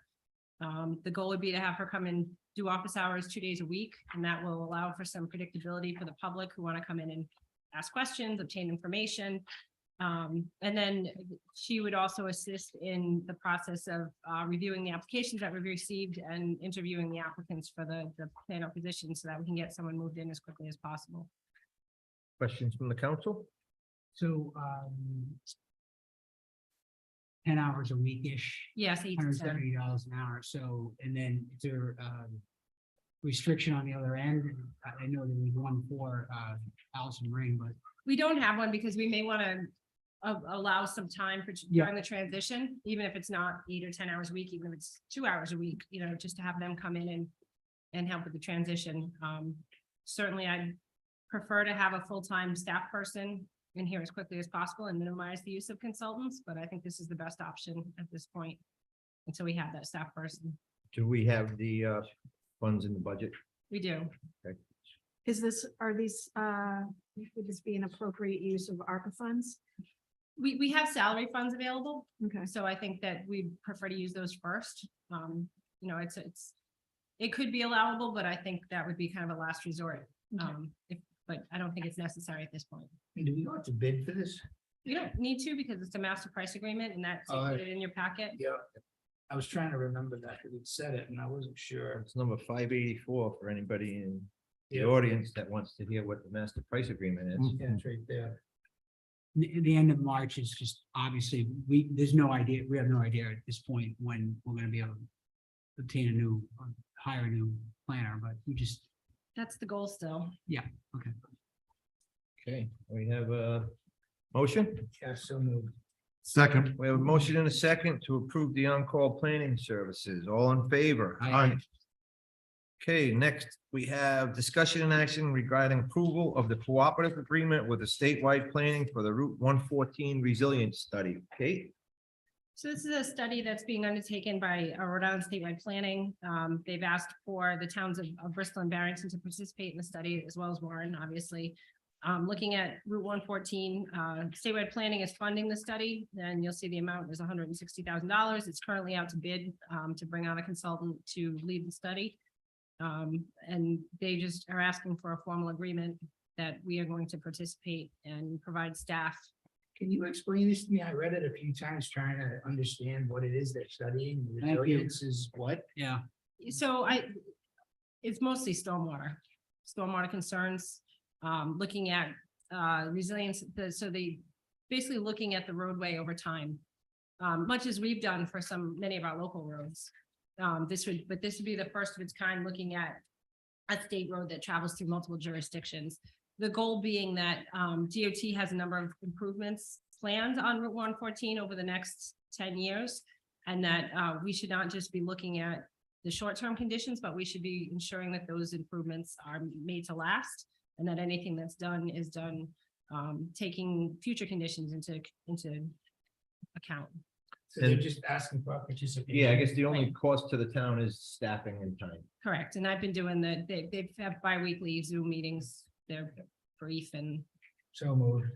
The goal would be to have her come and do office hours 2 days a week, and that will allow for some predictability for the public who want to come in and ask questions, obtain information. And then she would also assist in the process of reviewing the applications that we've received and interviewing the applicants for the planner position so that we can get someone moved in as quickly as possible. Questions from the council? So 10 hours a week-ish. Yes, 8 to 10. $170 an hour. So, and then is there restriction on the other end? I know there was one for Allison Ring, but We don't have one because we may want to allow some time for during the transition, even if it's not 8 or 10 hours a week, even if it's 2 hours a week, you know, just to have them come in and help with the transition. Certainly, I'd prefer to have a full-time staff person in here as quickly as possible and minimize the use of consultants, but I think this is the best option at this point until we have that staff person. Do we have the funds in the budget? We do. Okay. Would this be an appropriate use of ARPA funds? We have salary funds available. Okay. So I think that we prefer to use those first. You know, it could be allowable, but I think that would be kind of a last resort. But I don't think it's necessary at this point. Do we go out to bid for this? You don't need to because it's a master price agreement and that's included in your packet. Yeah. I was trying to remember that, because it said it and I wasn't sure. It's number 584 for anybody in the Yeah. audience that wants to hear what the master price agreement is. Yeah, it's right there. the end of March is just obviously, we have no idea at this point when we're gonna be able to obtain hire a new planner, but we just, That's the goal still. okay. Okay, we have a motion. Yeah, so moved. Second. We have a motion and a second to approve the on-call planning services. All in favor? Aye. Okay, next, we have discussion and action regarding approval of the cooperative agreement with the statewide planning for the Route 114 resilience study. Kate? So this is a study that's being undertaken by Rhode Island statewide planning. They've asked for the towns of Bristol and Barrington to participate in the study, as well as Warren, obviously. Looking at Route 114, statewide planning is funding the study, and you'll see the amount is $160,000. It's currently out to bid to bring on a consultant to lead the study. And they just are asking for a formal agreement that we are going to participate and provide staff. Can you explain this to me? I read it a few times trying to understand what it is they're studying. Resilience is what? Yeah, So it's mostly stormwater concerns, looking at resilience. So they basically looking at the roadway over time, much as we've done for many of our local roads. This would be the first of its kind, looking at a state road that travels through multiple jurisdictions. The goal being that DOT has a number of improvements planned on Route 114 over the next 10 years. And that we should not just be looking at the short-term conditions, but we should be ensuring that those improvements are made to last. And that anything that's done is done taking future conditions into account. So they're just asking for participation. Yeah, I guess the only cost to the town is staffing and time. Correct. And I've been doing they have bi-weekly Zoom meetings. They're brief and So moved.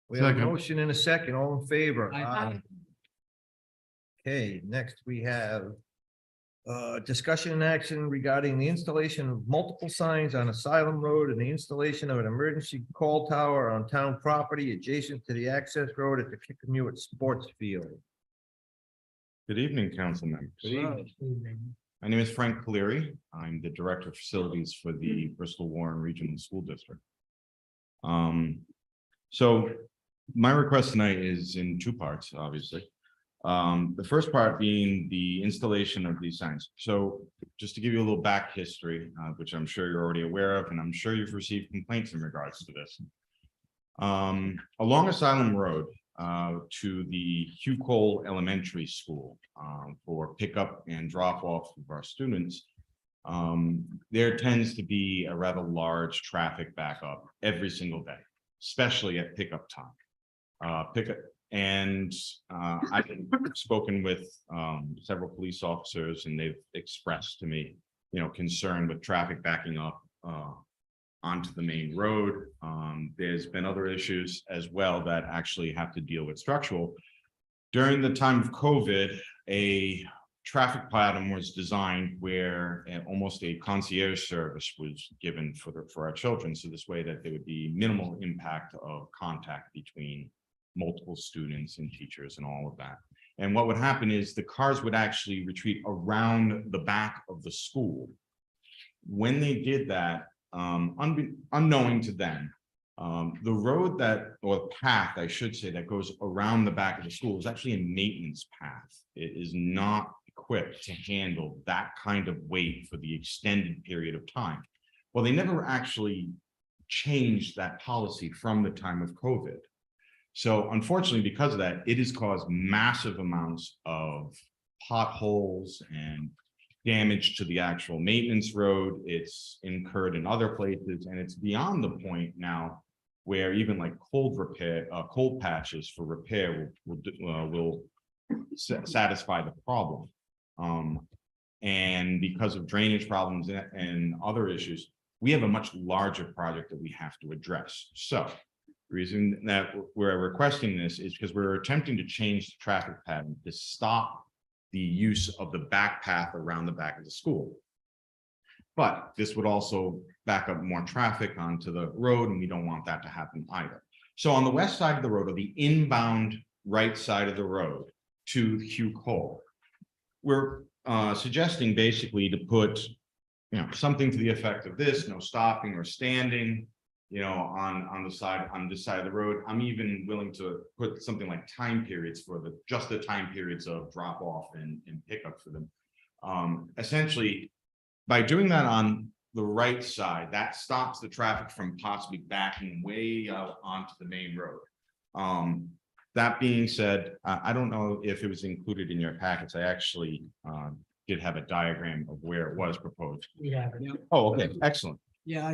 We have a Second. motion and a second. All in favor? Aye. Okay, next we have discussion and action regarding the installation of multiple signs on Asylum Road and the installation of an emergency call tower on town property adjacent to the access road at the Kickamuit Sports Field. Good evening, council members. Good evening. My name is Frank Cleary. I'm the Director of Facilities for the Bristol Warren Regional School District. So my request tonight is in two parts, obviously. The first part being the installation of these signs. So just to give you a little back history, which I'm sure you're already aware of, and I'm sure you've received complaints in regards to this. Along Asylum Road to the Hugh Cole Elementary School for pickup and drop off of our students, there tends to be a rather large traffic backup every single day, especially at pickup time. I've spoken with several police officers, and they've expressed to me, concern with traffic backing up onto the main road. There's been other issues as well that actually have to deal with structural. During the time of COVID, a traffic pattern was designed where almost a concierge service was given for our children. So this way that there would be minimal impact of contact between multiple students and teachers and all of that. And what would happen is the cars would actually retreat around the back of the school. When they did that, unknowing to them, the road or path, I should say, that goes around the back of the school is actually a maintenance path. It is not equipped to handle that kind of weight for the extended period of time. Well, they never actually changed that policy from the time of COVID. So unfortunately, because of that, it has caused massive amounts of potholes and damage to the actual maintenance road. It's incurred in other places, and it's beyond the point now where even like cold patches for repair will satisfy the problem. And because of drainage problems and other issues, we have a much larger project that we have to address. So the reason that we're requesting this is because we're attempting to change the traffic pattern to stop the use of the back path around the back of the school. But this would also back up more traffic onto the road, and we don't want that to happen either. So on the west side of the road, or the inbound right side of the road to Hugh Cole, we're suggesting basically to put, something to the effect of this: no stopping or standing, on this side of the road. I'm even willing to put something like time periods for just the time periods of drop off and pickup for them. Essentially, by doing that on the right side, that stops the traffic from possibly backing way out onto the main road. That being said, I don't know if it was included in your packets. I actually did have a diagram of where it was proposed. We have it. Oh, okay, excellent. Yeah.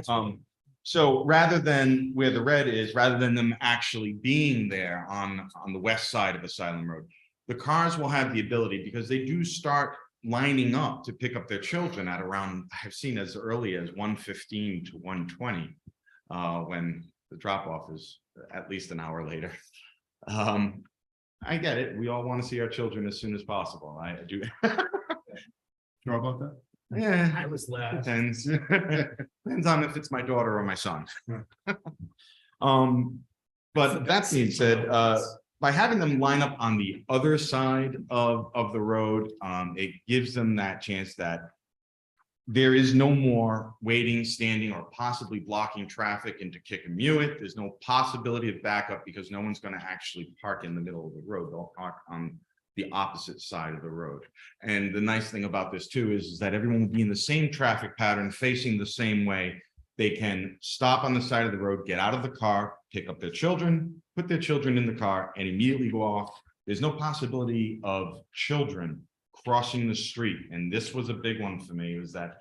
So rather than where the red is, rather than them actually being there on the west side of Asylum Road, the cars will have the ability, because they do start lining up to pick up their children at around, I've seen as early as 1:15 to 1:20, when the drop off is at least an hour later. I get it. We all want to see our children as soon as possible. I do. Sure about that? Yeah, I was last. depends. Depends on if it's my daughter or my son. But that being said, by having them line up on the other side of the road, it gives them that chance that there is no more waiting, standing, or possibly blocking traffic into Kickamuit. There's no possibility of backup because no one's going to actually park in the middle of the road. They'll park on the opposite side of the road. And the nice thing about this too is that everyone will be in the same traffic pattern, facing the same way. They can stop on the side of the road, get out of the car, pick up their children, put their children in the car, and immediately go off. There's no possibility of children crossing the street. And this was a big one for me, was that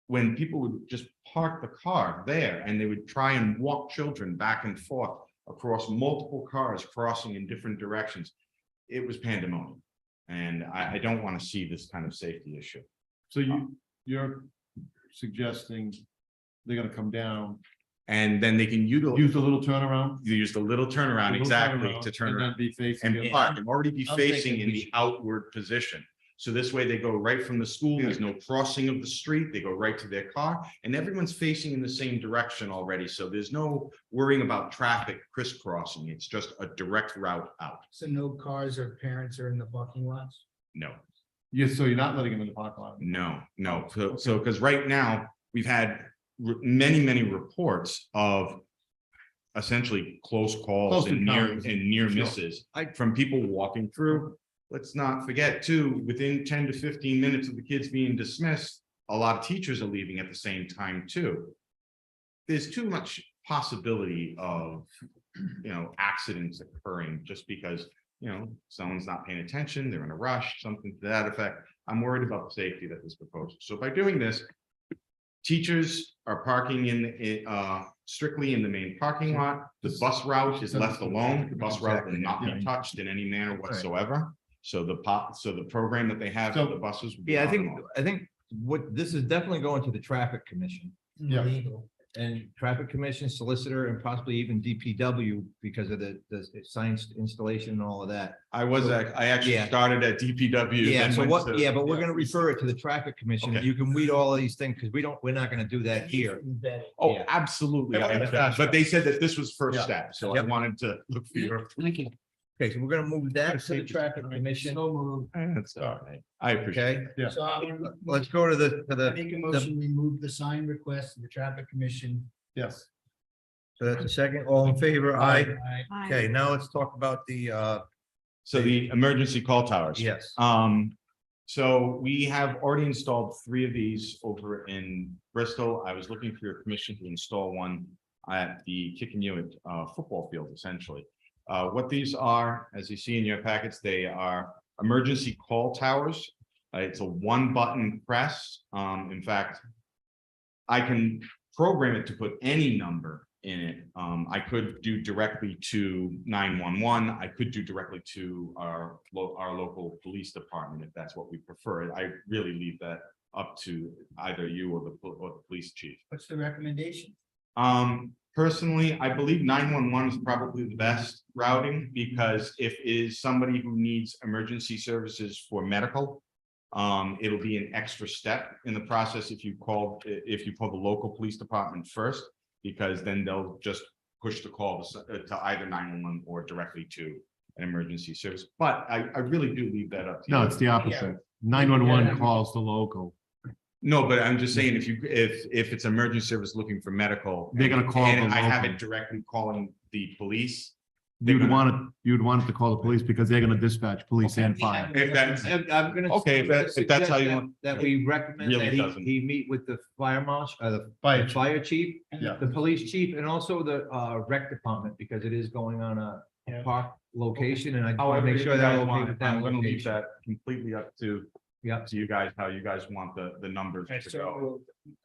when people would just park the car there and they would try and walk children back and forth across multiple cars crossing in different directions, it was pandemonium. And I don't want to see this kind of safety issue. So you're suggesting they're gonna come down, And then they can utilize, use the little turnaround? use the little turnaround, Little exactly, turnaround, to turn and then around be facing. and the- park, and already be I'm facing thinking in we the should- outward position. So this way they go right from the school, there's no crossing of the street, they go right to their car, and everyone's facing in the same direction already. So there's no worrying about traffic crisscrossing. It's just a direct route out. So no cars or parents are in the parking lots? No, So you're not letting them in the parking lot? no. So, because right now, we've had many reports of essentially close calls Close and near encounters. and near Sure. misses from people walking through. let's not forget too, within 10 to 15 minutes of the kids being dismissed, a lot of teachers are leaving at the same time too. There's too much possibility of, accidents occurring just because, someone's not paying attention, they're in a rush, something to that effect. I'm worried about the safety that this proposes. So by doing this, teachers are parking strictly in the main parking lot. The bus route is left alone. The bus route will not be touched in any manner whatsoever. So the program that they have for the buses. will be Yeah, I optimal. think what, this is definitely going to the traffic commission. Yeah. Legal. And traffic commission, solicitor, and possibly even DPW because of the science installation and all of that. I actually Yeah. started at DPW. Yeah, then so went what, to- yeah, but we're gonna refer it to the traffic commission. Okay. You can read all of these things because we're not gonna do that here. Oh, Yeah. absolutely. Yeah, I but- understand. But they said that this was first Yeah. step, so I Yep. wanted to look for your. Thank you. Okay, so we're gonna move that to the traffic commission. So moved. That's all right. I appreciate it. Okay, Yeah. So I want let's go to the, to make a motion, we move the sign request to the traffic commission. Yes. so that's a second. All in favor? Aye. Aye. Okay, now let's talk about the, So the emergency call towers. yes. So we have already installed 3 of these over in Bristol. I was looking for your permission to install one at the Kicking football field, essentially. What these are, as you see in your packets, they are emergency call towers. It's a 1-button press. In fact, I can program it to put any number in it. I could do directly to 911. I could do directly to our local police department if that's what we prefer. I really leave that up to either you or the police chief. What's the recommendation? Personally, I believe 911 is probably the best routing because if it is somebody who needs emergency services for medical, it'll be an extra step in the process if you call the local police department first, because then they'll just push the call to either 911 or directly to an emergency service. But I really do leave that up to you. No, it's the opposite. 911 calls the local. No, but I'm just saying, if it's emergency service looking for medical. They're gonna call And the I have local. it directly calling the police. You'd want it to call the police because they're gonna dispatch police and fire. If that's, I'm gonna. Okay, if that's how you suggest want- That we recommend Really that doesn't. he meet with the fire marshal, the Fire. fire chief, Yeah. the police chief, and also the rec department, because it is going on a park location, and I want to however, make if sure you they're guys okay want, with that I'm gonna leave location. that completely up to you guys, how you guys want the numbers to go.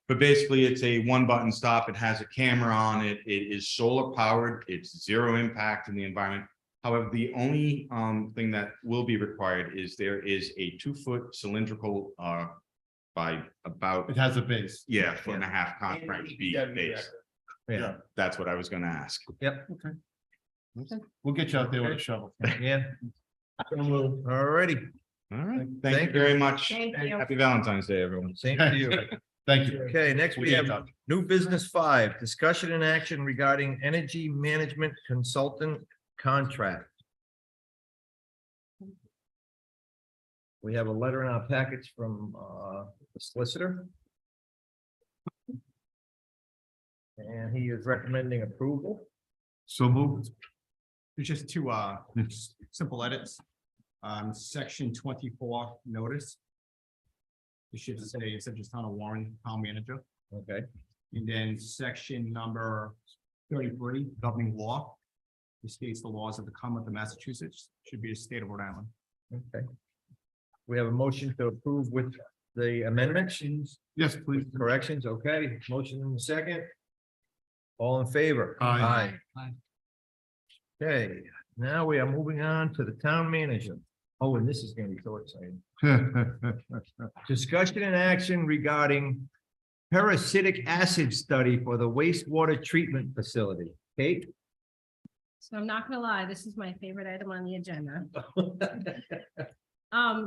But basically, it's a 1-button stop. It has a camera on it. It is solar powered. It's 0 impact in the environment. However, the only thing that will be required is there is a 2-foot cylindrical by about, It has a base. 1.5 concrete beam base. Yeah, That's what I was gonna ask. yep, We'll get you out there with a shovel. yeah. Alrighty, All right. Thank Thank you you. very much. Thank you. Happy Valentine's Day, everyone. same to you. Thank you. Okay, next we have new business 5, discussion and action regarding energy management consultant contract. We have a letter in our packets from the solicitor. And he is recommending approval. So moved. There's just 2 simple edits. Section 24 notice. It should say, instead of just on a Warren, town manager. Okay, And then section number 33, governing law. It states the laws of the Commonwealth of Massachusetts, should be the state of Rhode Island. okay. We have a motion to approve with the amendments, Yes, please. corrections, okay, motion in the second. All in favor? Aye. Aye. Okay, now we are moving on to the town manager. Oh, and this is gonna be so exciting. Discussion and action regarding parasitic acid study for the wastewater treatment facility. Kate? So I'm not gonna lie, this is my favorite item on the agenda.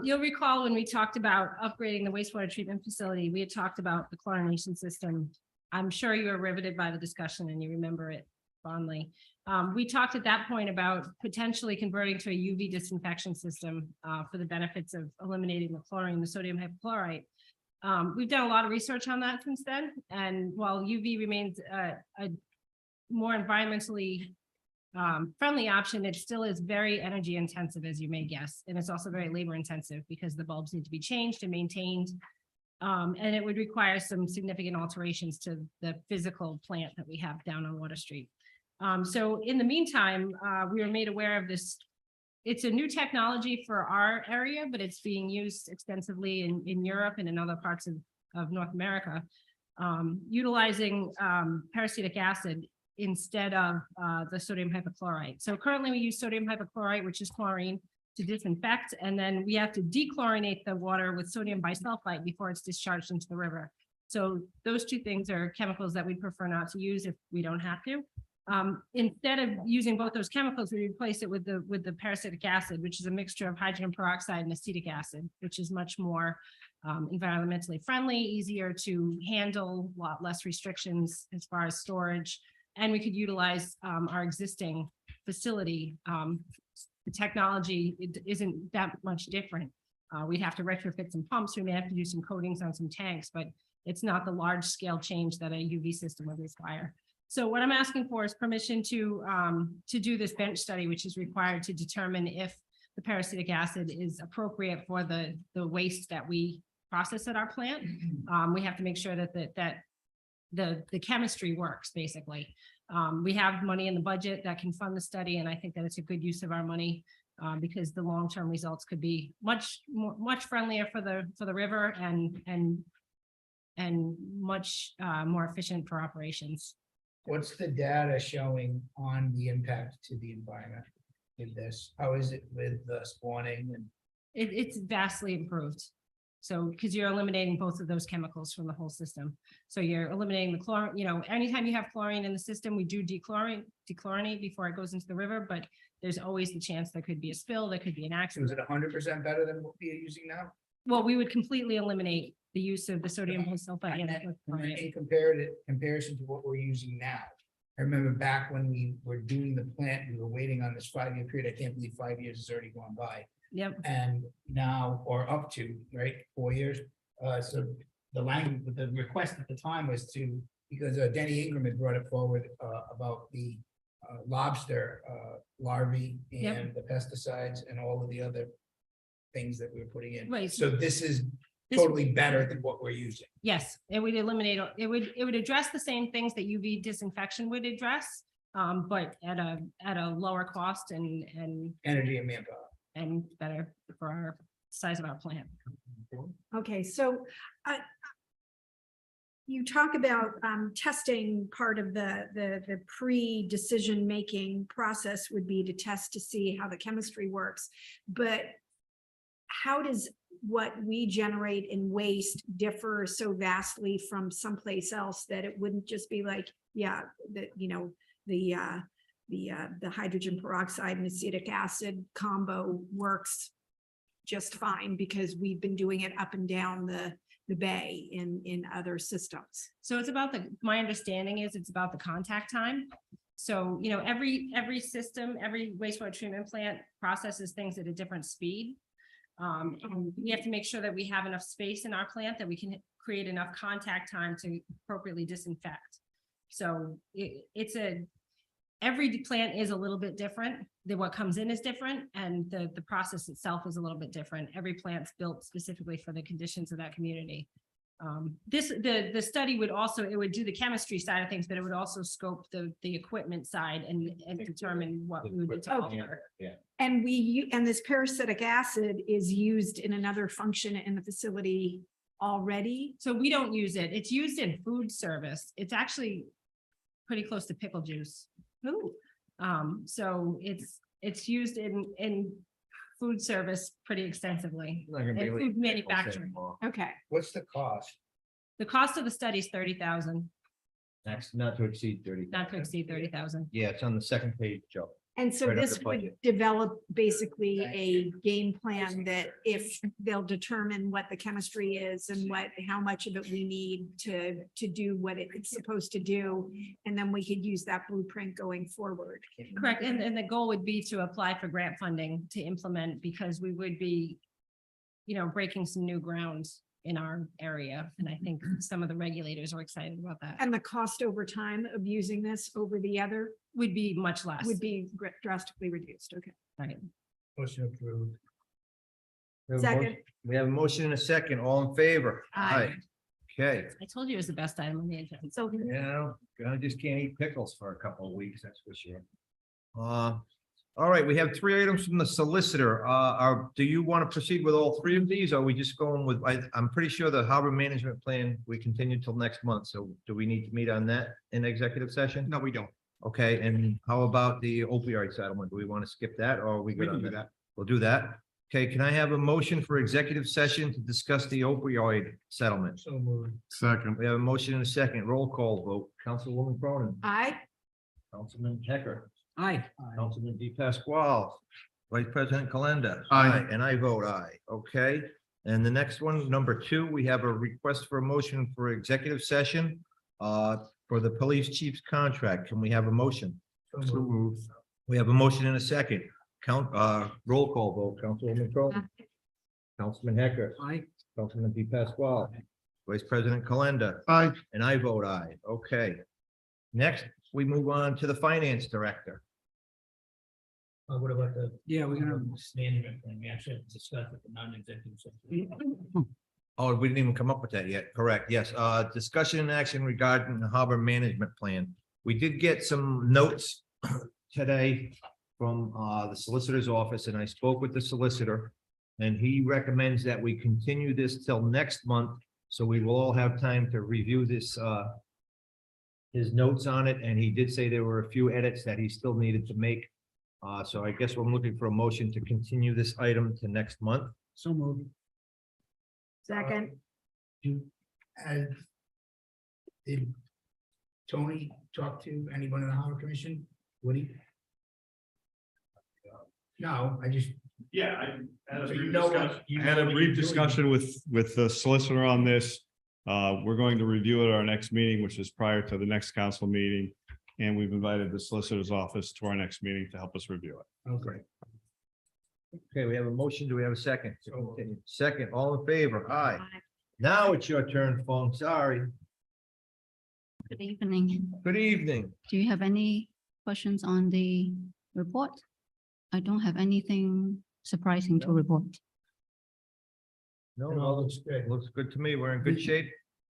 You'll recall when we talked about upgrading the wastewater treatment facility, we had talked about the chlorination system. I'm sure you were riveted by the discussion and you remember it fondly. We talked at that point about potentially converting to a UV disinfection system for the benefits of eliminating the chlorine, the sodium hypochlorite. We've done a lot of research on that since then, and while UV remains a more environmentally friendly option, it still is very energy intensive, as you may guess. And it's also very labor intensive because the bulbs need to be changed and maintained. And it would require some significant alterations to the physical plant that we have down on Water Street. So in the meantime, we were made aware of this. It's a new technology for our area, but it's being used extensively in Europe and in other parts of North America, utilizing peracetic acid instead of the sodium hypochlorite. So currently we use sodium hypochlorite, which is chlorine, to disinfect, and then we have to dechlorinate the water with sodium bisulfite before it's discharged into the river. So those two things are chemicals that we prefer not to use if we don't have to. Instead of using both those chemicals, we replace it with the peracetic acid, which is a mixture of hydrogen peroxide and acetic acid, which is much more environmentally friendly, easier to handle, a lot less restrictions as far as storage. And we could utilize our existing facility. The technology isn't that much different. We'd have to retrofit some pumps. We may have to do some coatings on some tanks, but it's not the large scale change that a UV system would require. So what I'm asking for is permission to do this bench study, which is required to determine if the peracetic acid is appropriate for the waste that we process at our plant. We have to make sure that the chemistry works, basically. We have money in the budget that can fund the study, and I think that it's a good use of our money because the long-term results could be much friendlier for the river and much more efficient for operations. What's the data showing on the impact to the environment with this? How is it with the spawning and? It's vastly improved. So, because you're eliminating both of those chemicals from the whole system. So you're eliminating the chlorine, anytime you have chlorine in the system, we do dechlorinate before it goes into the river, but there's always the chance there could be a spill, there could be an accident. Is it 100% better than what we are using now? Well, we would completely eliminate the use of the sodium bisulfite. In comparison to what we're using now. I remember back when we were doing the plant, we were waiting on this 5-year period. I can't believe 5 years has already gone by. Yep. And now, or up to, right, 4 years. So the language, the request at the time was to, because Denny Ingram had brought it forward about the lobster larvae and the pesticides and all of the other things that we were putting in. Right. So this is totally better than what we're using. Yes, it would eliminate, it would address the same things that UV disinfection would address, but at a lower cost and Energy and manpower. and better for our size of our plant. Okay, so you talk about testing. Part of the pre-decision making process would be to test to see how the chemistry works. But how does what we generate in waste differ so vastly from someplace else that it wouldn't just be like, yeah, the hydrogen peroxide and acetic acid combo works just fine because we've been doing it up and down the bay in other systems. So it's about my understanding is it's about the contact time. So, every system, every wastewater treatment plant processes things at a different speed. And we have to make sure that we have enough space in our plant that we can create enough contact time to appropriately disinfect. So every plant is a little bit different. What comes in is different, and the process itself is a little bit different. Every plant's built specifically for the conditions of that community. The study would also, it would do the chemistry side of things, but it would also scope the equipment side and determine what we would be talking about. And this peracetic acid is used in another function in the facility already. So we don't use it. It's used in food service. It's actually pretty close to pickle juice. Ooh. So it's used in food service pretty extensively. And food manufacturing. Okay. What's the cost? The cost of the study is $30,000, Next, not to exceed 30. not to exceed $30,000. Yeah, it's on the second page, Joe. And so Right under this would budget. develop basically a game plan that if they'll determine what the chemistry is and how much of it we need to do what it's supposed to do. And then we could use that blueprint going forward. Correct. And the goal would be to apply for grant funding to implement, because we would be, breaking some new grounds in our area. And I think some of the regulators are excited about that. And the cost over time of using this over the other Would be much less. would be drastically reduced. Okay. Right. Motion approved. We have a motion- Second. We have a motion and a second. All in favor? Aye. Okay, I told you it was the best item on the agenda. So you know, I just can't eat pickles for a couple of weeks, that's for sure. All right, we have 3 items from the solicitor. Do you want to proceed with all 3 of these? Or are we just going with, I'm pretty sure the harbor management plan, we continue till next month. So do we need to meet on that in executive session? No, we don't. Okay, and how about the opioid settlement? Do we want to skip that or are we We good can on do that? that. We'll do that. Okay, can I have a motion for executive session to discuss the opioid settlement? So moved. Second. We have a motion and a second. Roll call vote. Councilwoman Cronin. aye. Councilman Hecker. Aye. Councilman Di Pasquale. Vice President Calenda. Aye. And I vote aye. Okay. And the next one, number 2, we have a request for a motion for executive session for the police chief's contract. Can we have a motion? So moved. We have a motion and a second. Roll call vote. Councilwoman Cronin. Councilman Hecker. Aye. Councilman Di Pasquale. Vice President Calenda. Aye. And I vote aye. Okay. Next, we move on to the finance director. What about the? Yeah, we're gonna, Management plan, we actually have to discuss it, the non-executive session. Oh, we didn't even come up with that yet. Correct. Yes. Discussion and action regarding the harbor management plan. We did get some notes today from the solicitor's office, and I spoke with the solicitor. And he recommends that we continue this till next month, so we will all have time to review this his notes on it, and he did say there were a few edits that he still needed to make. So I guess I'm looking for a motion to continue this item to next month. so moved. Second. Did Tony talk to anyone in the harbor commission? Woody? No, I just. Yeah, I had a So you brief know what- discussion, you I know had a what brief you're doing. discussion with the solicitor on this. We're going to review it at our next meeting, which is prior to the next council meeting. And we've invited the solicitor's office to our next meeting to help us review it. Okay. Okay, we have a motion. Do we have a second? to continue? Second, all in favor? Aye. Now it's your turn, phone. Sorry. Good evening. Good evening. Do you have any questions on the report? I don't have anything surprising to report. No, It all looks good. looks good to me. We're in good shape.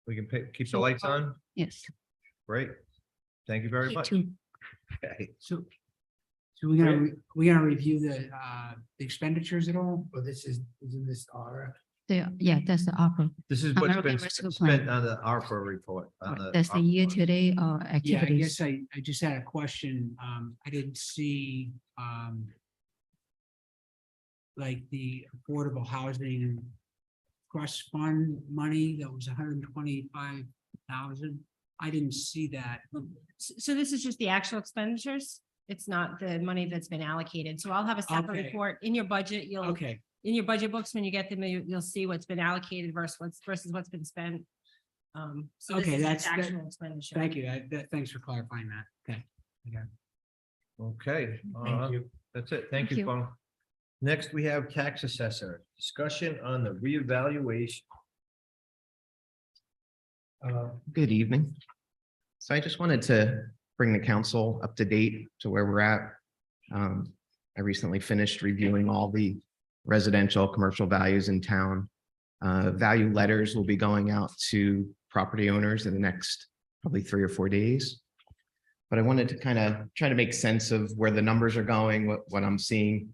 We can keep the lights on. Yes. Great. Thank you very Me much. too. Okay. So we're gonna review the expenditures at all? Well, isn't this our? Yeah, that's the offer. This is what's American been Rescue spent Plan. on the ARPA report. on the That's the ARPA year fund. to date Yeah, I activities. guess I just had a question. I didn't see, like the affordable housing trust fund money that was 125,000. I didn't see that. So this is just the actual expenditures? It's not the money that's been allocated. So I'll have a separate Okay. report in your budget. You'll, Okay, in your budget books, when you get them, you'll see what's been allocated versus what's been spent. So this Okay, is the that's- actual expenditure. thank you. Thanks for clarifying that. Okay. Okay. Thank you. That's it. Thank Thank you, you. Paul. Next, we have tax assessor. Discussion on the reevaluation. Good evening. So I just wanted to bring the council up to date to where we're at. I recently finished reviewing all the residential, commercial values in town. Value letters will be going out to property owners in the next probably 3 or 4 days. But I wanted to kind of try to make sense of where the numbers are going, what I'm seeing.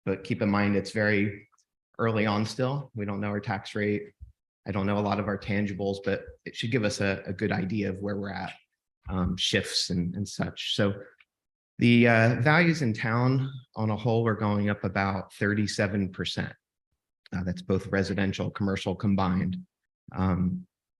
But keep in mind, it's very early on still. We don't know our tax rate. I don't know a lot of our tangibles, but it should give us a good idea of where we're at, shifts and such. So the values in town on a whole are going up about 37%. That's both residential, commercial combined.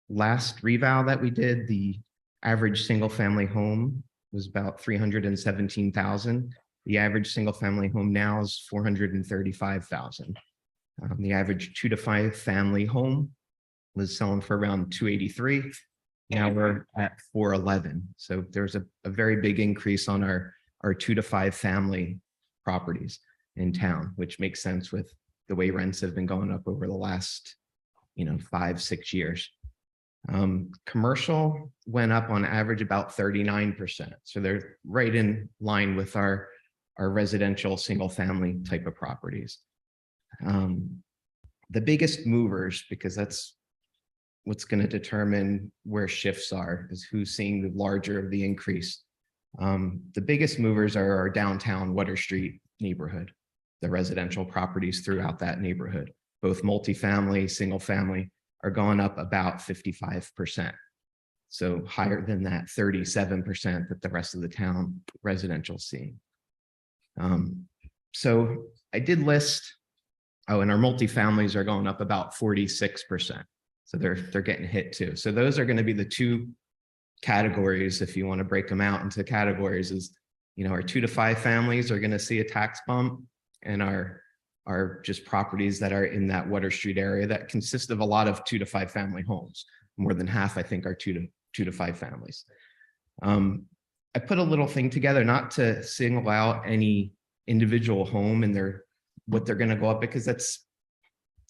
Last reval that we did, the average single family home was about 317,000. The average single family home now is 435,000. The average 2 to 5 family home was selling for around 283. Now we're at 411. So there's a very big increase on our 2 to 5 family properties in town, which makes sense with the way rents have been going up over the last 5, 6 years. Commercial went up on average about 39%. So they're right in line with our residential single family type of properties. The biggest movers, because that's what's going to determine where shifts are, is who's seeing the larger of the increase. The biggest movers are our downtown Water Street neighborhood, the residential properties throughout that neighborhood, both multifamily, single family, are going up about 55%. So higher than that 37% that the rest of the town residential seeing. So I did list, and our multifamilies are going up about 46%. So they're getting hit too. So those are going to be the two categories, if you want to break them out into categories, is, our 2 to 5 families are going to see a tax bump, and our just properties that are in that Water Street area that consist of a lot of 2 to 5 family homes. More than half, I think, are 2 to 5 families. I put a little thing together, not to single out any individual home and what they're going to go up, because it's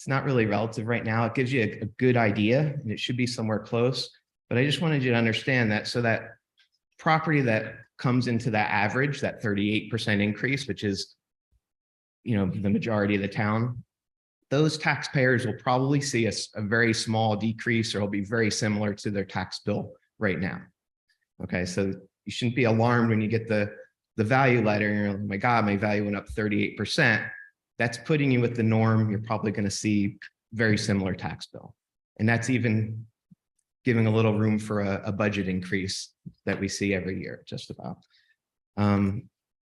not really relative right now. It gives you a good idea, and it should be somewhere close. But I just wanted you to understand that, so that property that comes into that average, that 38% increase, which is, the majority of the town, those taxpayers will probably see a very small decrease, or it'll be very similar to their tax bill right now. Okay, so you shouldn't be alarmed when you get the value letter and you're like, oh my God, my value went up 38%. That's putting you with the norm. You're probably going to see very similar tax bill. And that's even giving a little room for a budget increase that we see every year, just about.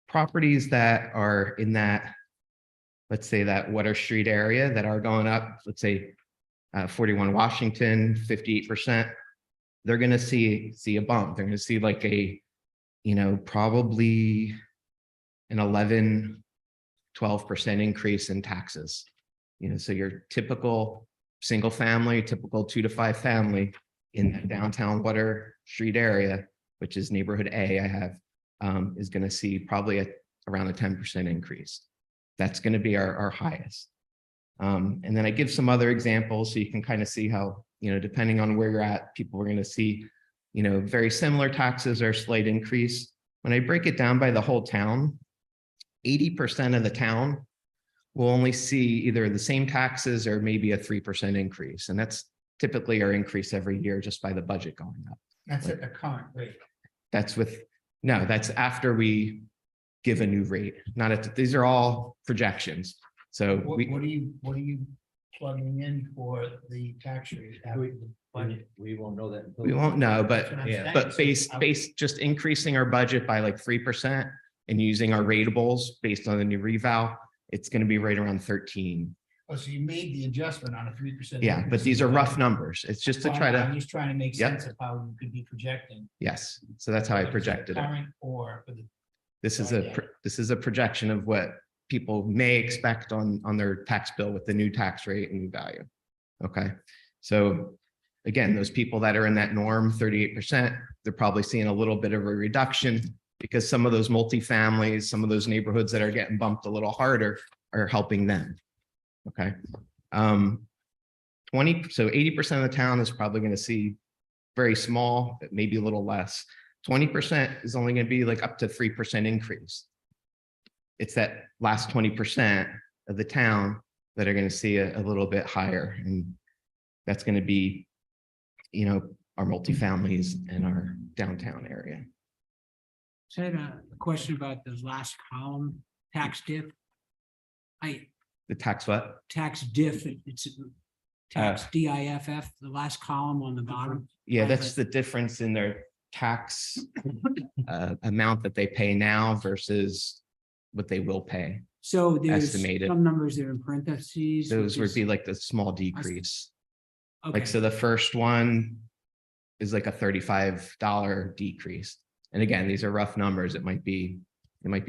Properties that are in that, let's say, that Water Street area that are going up, let's say 41 Washington, 58%, they're going to see a bump. They're going to see like a, probably an 11, 12% increase in taxes. So your typical single family, typical 2 to 5 family in that downtown Water Street area, which is neighborhood A, I have, is going to see probably around a 10% increase. That's going to be our highest. And then I give some other examples so you can kind of see how, depending on where you're at, people are going to see, very similar taxes or slight increase. When I break it down by the whole town, 80% of the town will only see either the same taxes or maybe a 3% increase. And that's typically our increase every year just by the budget going up. That's at the current rate. That's after we give a new rate, these are all projections. So What are you plugging in for the tax rate? We won't know that. we won't know, That's what I'm saying. but based just increasing our budget by like 3% and using our ratables based on the new reval, it's going to be right around 13. Oh, so you made the adjustment on a 3%. Yeah, but these are rough numbers. It's just to try I'm to, just trying to make Yep. sense of how you could be projecting. yes. So that's how I projected it. Current or for the. This is a projection of what people may expect on their tax bill with the new tax rate and new value. Okay, so again, those people that are in that norm, 38%, they're probably seeing a little bit of a reduction because some of those multifamilies, some of those neighborhoods that are getting bumped a little harder are helping them. Okay. 80% of the town is probably going to see very small, maybe a little less. 20% is only going to be like up to 3% increase. It's that last 20% of the town that are going to see a little bit higher. And that's going to be, our multifamilies and our downtown area. So I had a question about the last column, tax diff. The tax what? Tax diff, it's tax DIFF, the last column on the bottom. Yeah, that's the difference in their tax amount that they pay now versus what they will pay. So there's Estimated. some numbers that are in parentheses. Those which would is- be like the small decrease. Okay. Like, so the first one is like a $35 decrease. And again, these are rough numbers. It might be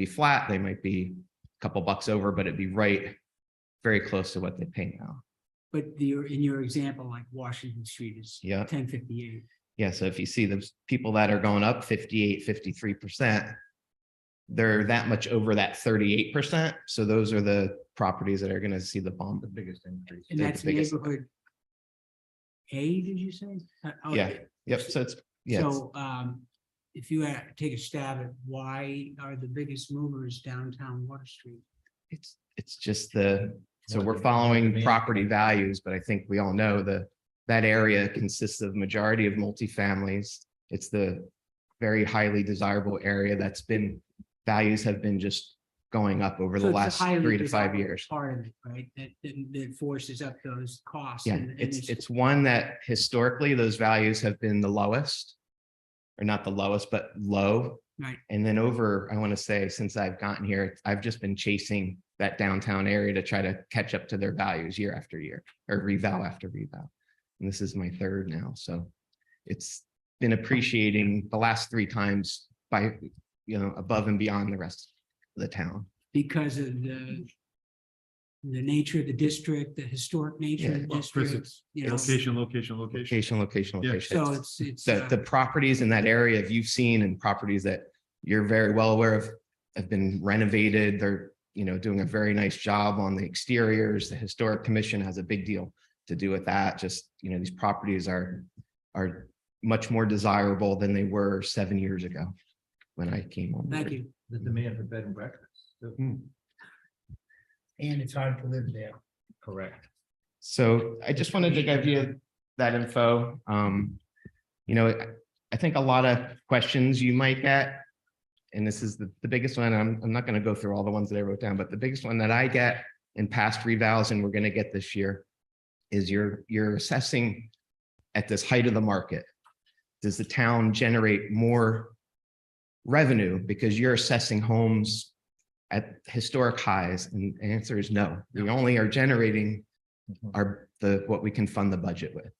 flat, they might be a couple bucks over, but it'd be right, very close to what they pay now. But in your example, like Washington Street is Yeah. 1058. Yeah, so if you see those people that are going up 58, 53%, they're that much over that 38%. So those are the properties that are going to see the bump, the biggest increase. And that's the biggest. neighborhood A, did you say? Oh, Yeah, yep, so it's, yeah, it's- So, if you had to take a stab at why are the biggest movers downtown Water Street? it's just so we're following property values, but I think we all know that area consists of majority of multifamilies. It's the very highly desirable area values have been just going up over the So it's a last highly 3 to 5 desirable years. Part of it, right? That forces up those costs. Yeah, and it's one that historically those values have been the lowest. Or not the lowest, but low. Right. And then I want to say, since I've gotten here, I've just been chasing that downtown area to try to catch up to their values year after year, or reval after reval. And this is my third now, so it's been appreciating the last 3 times by, above and beyond the rest of the town. Because of the nature of the district, the historic nature of the district, you know. Location. Location. So it's. The properties in that area, if you've seen, and properties that you're very well aware of, have been renovated. They're, doing a very nice job on the exteriors. The Historic Commission has a big deal to do with that. Just, these properties are much more desirable than they were 7 years ago when I came on. Thank board. you. The demand for bed and breakfast. And it's hard to live there. Correct. So I just wanted to give you that info. I think a lot of questions you might get, and this is the biggest one. I'm not going to go through all the ones that I wrote down, but the biggest one that I get in past revals, and we're going to get this year, is you're assessing at this height of the market. Does the town generate more revenue because you're assessing homes at historic highs? And the answer is no. We only are generating what we can fund the budget with,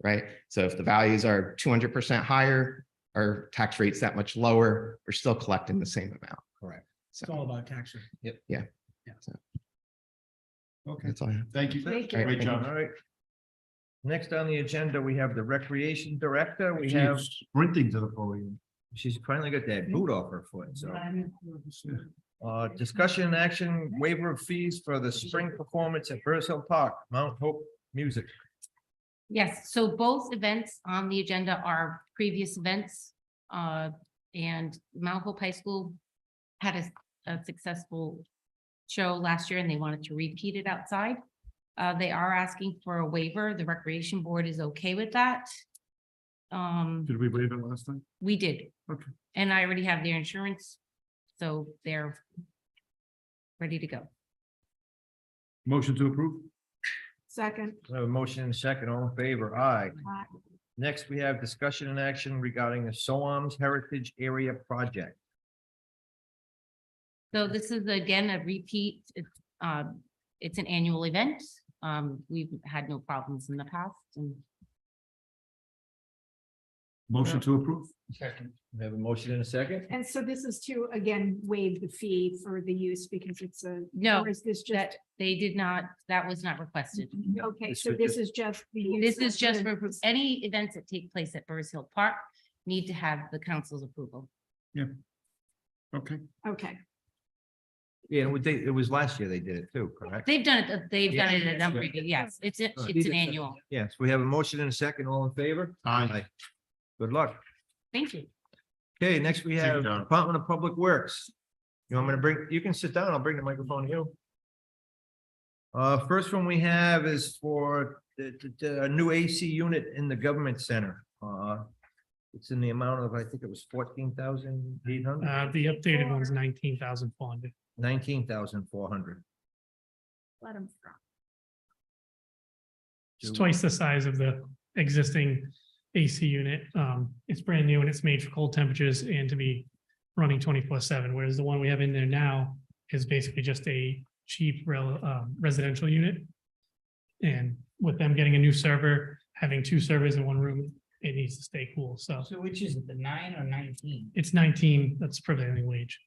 right? So if the values are 200% higher, our tax rate's that much lower, we're still collecting the same amount. Correct. It's all about tax rate. Yeah. So Okay, that's all I have. thank you. Thank you. Great job. All right. Next on the agenda, we have the Recreation Director. We She's have, sprinting to the podium. she's finally got that boot off her foot, so. Discussion and action waiver of fees for the spring performance at Burrs Hill Park, Mount Hope Music. Yes, so both events on the agenda are previous events. And Mount Hope High School had a successful show last year and they wanted to repeat it outside. They are asking for a waiver. The Recreation Board is okay with that. Did we waive it last time? We did. Okay. And I already have their insurance, so they're ready to go. Motion to approve? Second. We have a motion and a second, all in favor, aye. Aye. Next, we have discussion and action regarding the SOAM's Heritage Area Project. So this is again a repeat. It's an annual event. We've had no problems in the past and Motion to approve? Second. We have a motion and a second. And so this is to, again, waive the fee for the use because it's a. no, Or is this that just, they did not, that was not requested. okay, This so was this just- is just the. use This is of just the- for any events that take place at Burrs Hill Park need to have the council's approval. Okay. Okay, Yeah, it was last year they did it too, correct? They've done it, they've done it a Yeah. number of years. Yes, it's an annual. Yes, we have a motion and a second, all in favor? Aye. Good luck. Thank you. Okay, next we you, have John. Department of Public Works. You want me to bring, you can sit down, I'll bring the microphone to you. First one we have is for a new AC unit in the government center. It's in the amount of, I think it was 14,800, The updated one's 19,400. 19,400. let them stop. It's twice the size of the existing AC unit. It's brand new and it's made for cold temperatures and to be running 24/7, whereas the one we have in there now is basically just a cheap residential unit. And with them getting a new server, having 2 servers in one room, it needs to stay cool. So So which is it, the 9 or 19? it's 19, that's prevailing wage.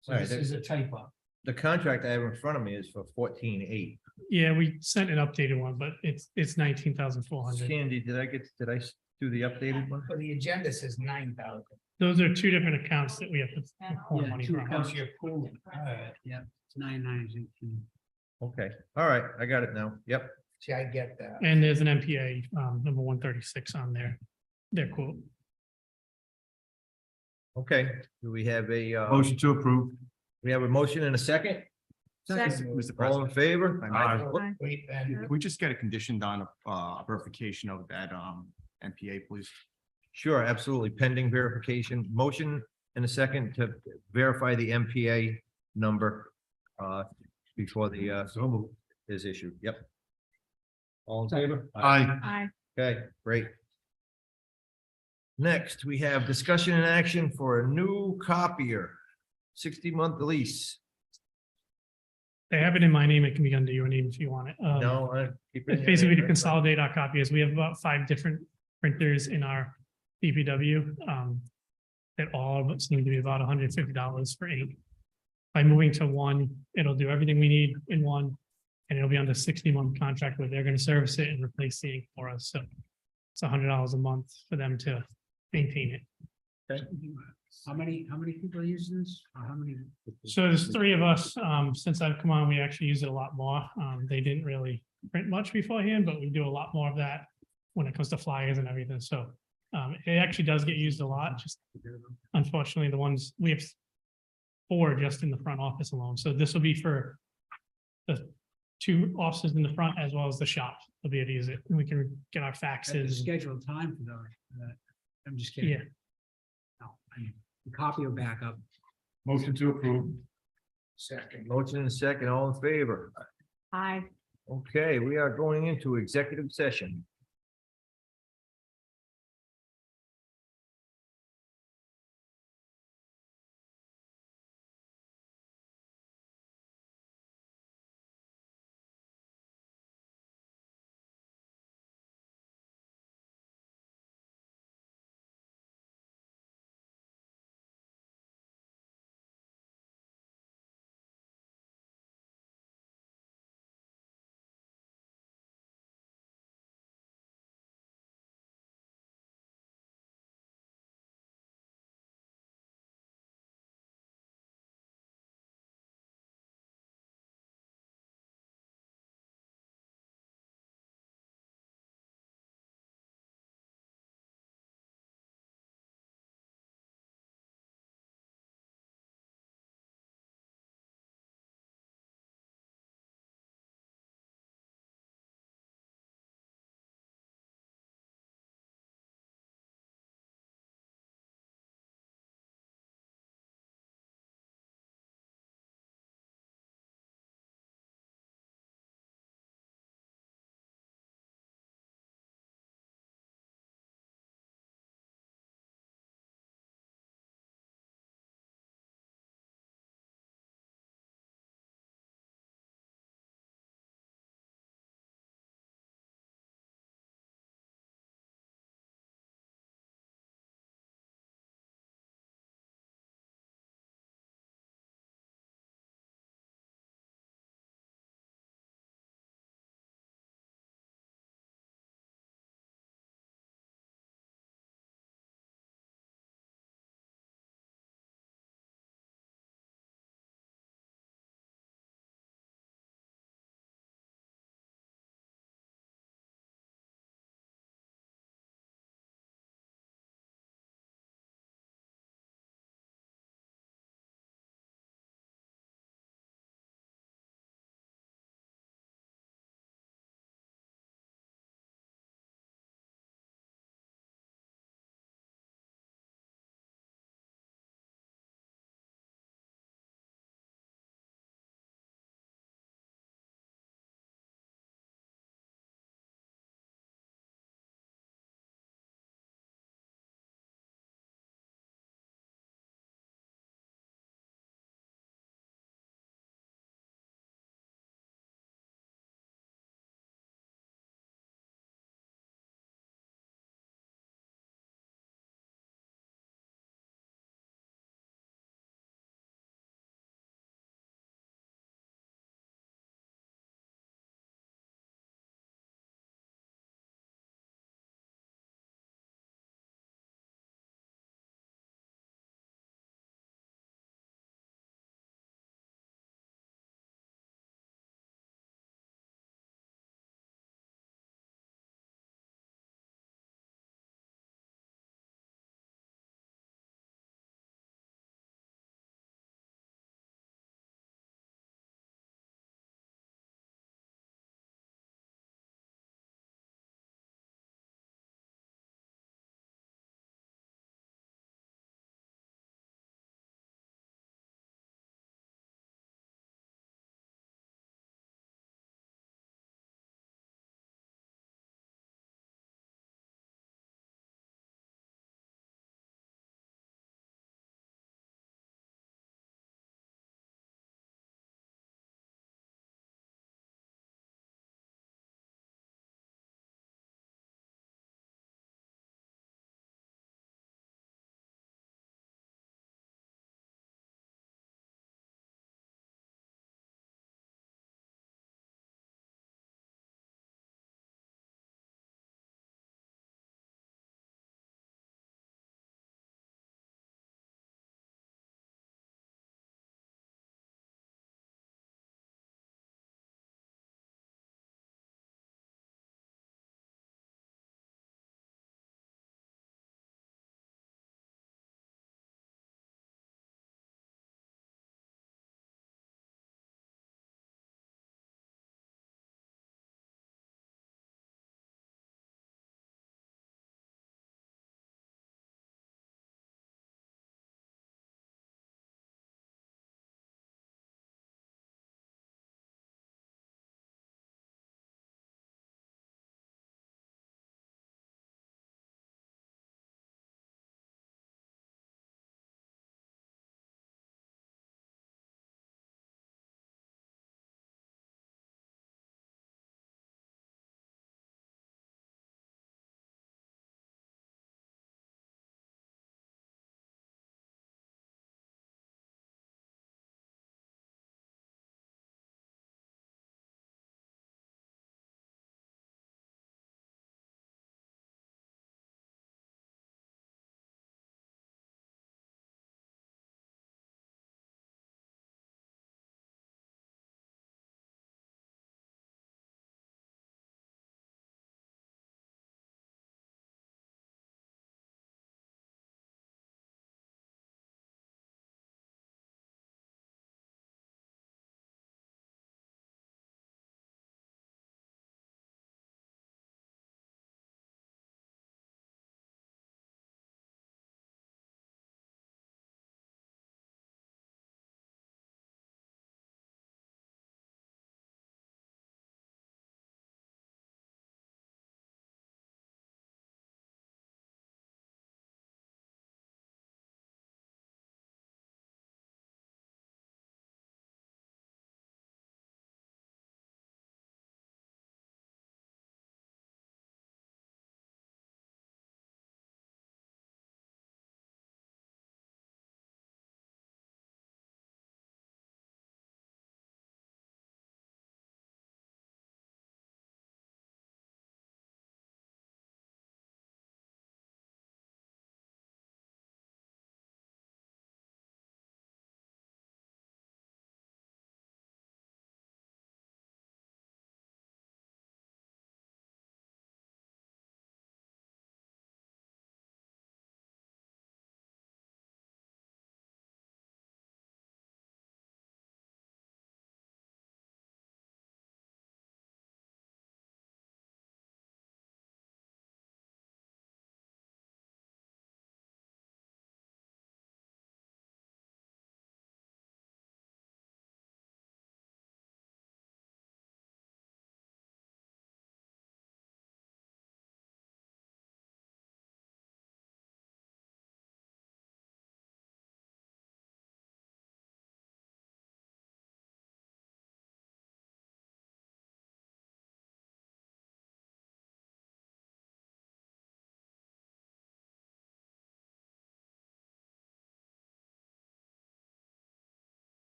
So All right, this is a typo. The contract I have in front of me is for 14,800. Yeah, we sent an updated one, but it's 19,400. Sandy, did I do the updated one? But the agenda says 9,000. Those are 2 different accounts that we have to pull Yeah, money 2 from. accounts. You're pooling. All right. Yeah, it's 9,918. Okay, all right, I got it now. Yep. See, I get that. And there's an MPA, number 136 on their quote. Okay, do we have a, Motion to approve. we have a motion and a second? Mr. All in President. favor? Aye. Wait, Ben. Can we just get a conditioned on a verification of that MPA, please? Sure, absolutely. Pending verification. Motion and a second to verify the MPA number before the is issued. Yep. All in favor? Aye. Aye. Okay, great. Next, we have discussion and action for a new copier, 60-month lease. They have it in my name. It can be under your name if you want it. No, keep it in It's your basically name, to that's fine. consolidate our copiers. We have about 5 different printers in our DPW. That all of us seem to be about $150 for ink. By moving to one, it'll do everything we need in one. And it'll be under 60-month contract where they're going to service it and replace the ink for us. So it's $100 a month for them to maintain it. How many people are using this? Or how many? So there's 3 of us. Since I've come on, we actually use it a lot more. They didn't really print much beforehand, but we do a lot more of that when it comes to flyers and everything. So it actually does get used a lot. Just unfortunately, the ones we have 4 just in the front office alone. So this will be for the 2 offices in the front as well as the shop. They'll be able to use it. And we can get our At the faxes. scheduled time for those. I'm just kidding. Yeah. No, I mean, the copy will back up. Motion to approve. Second. Motion and a second, all in favor? Aye. Okay, we are going into executive session.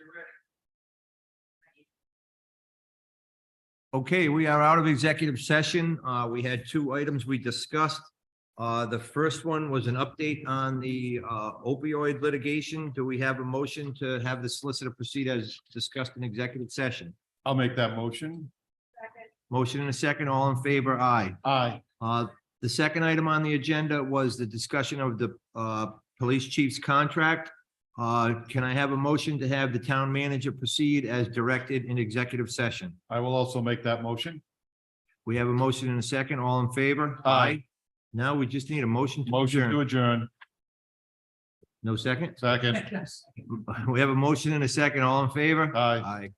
you're ready. Okay, we are out of executive session. We had two items we discussed. The first one was an update on the opioid litigation. Do we have a motion to have the solicitor proceed as discussed in executive session? I'll make that motion. Motion and a second, all in favor, aye. Aye. The second item on the agenda was the discussion of the police chief's contract. Can I have a motion to have the town manager proceed as directed in executive session? I will also make that motion. We have a motion and a second, all in favor? Aye. Now we just need a motion to Motion to adjourn. adjourn. No second? Second. We have a motion and a second, all in favor? Aye. Aye.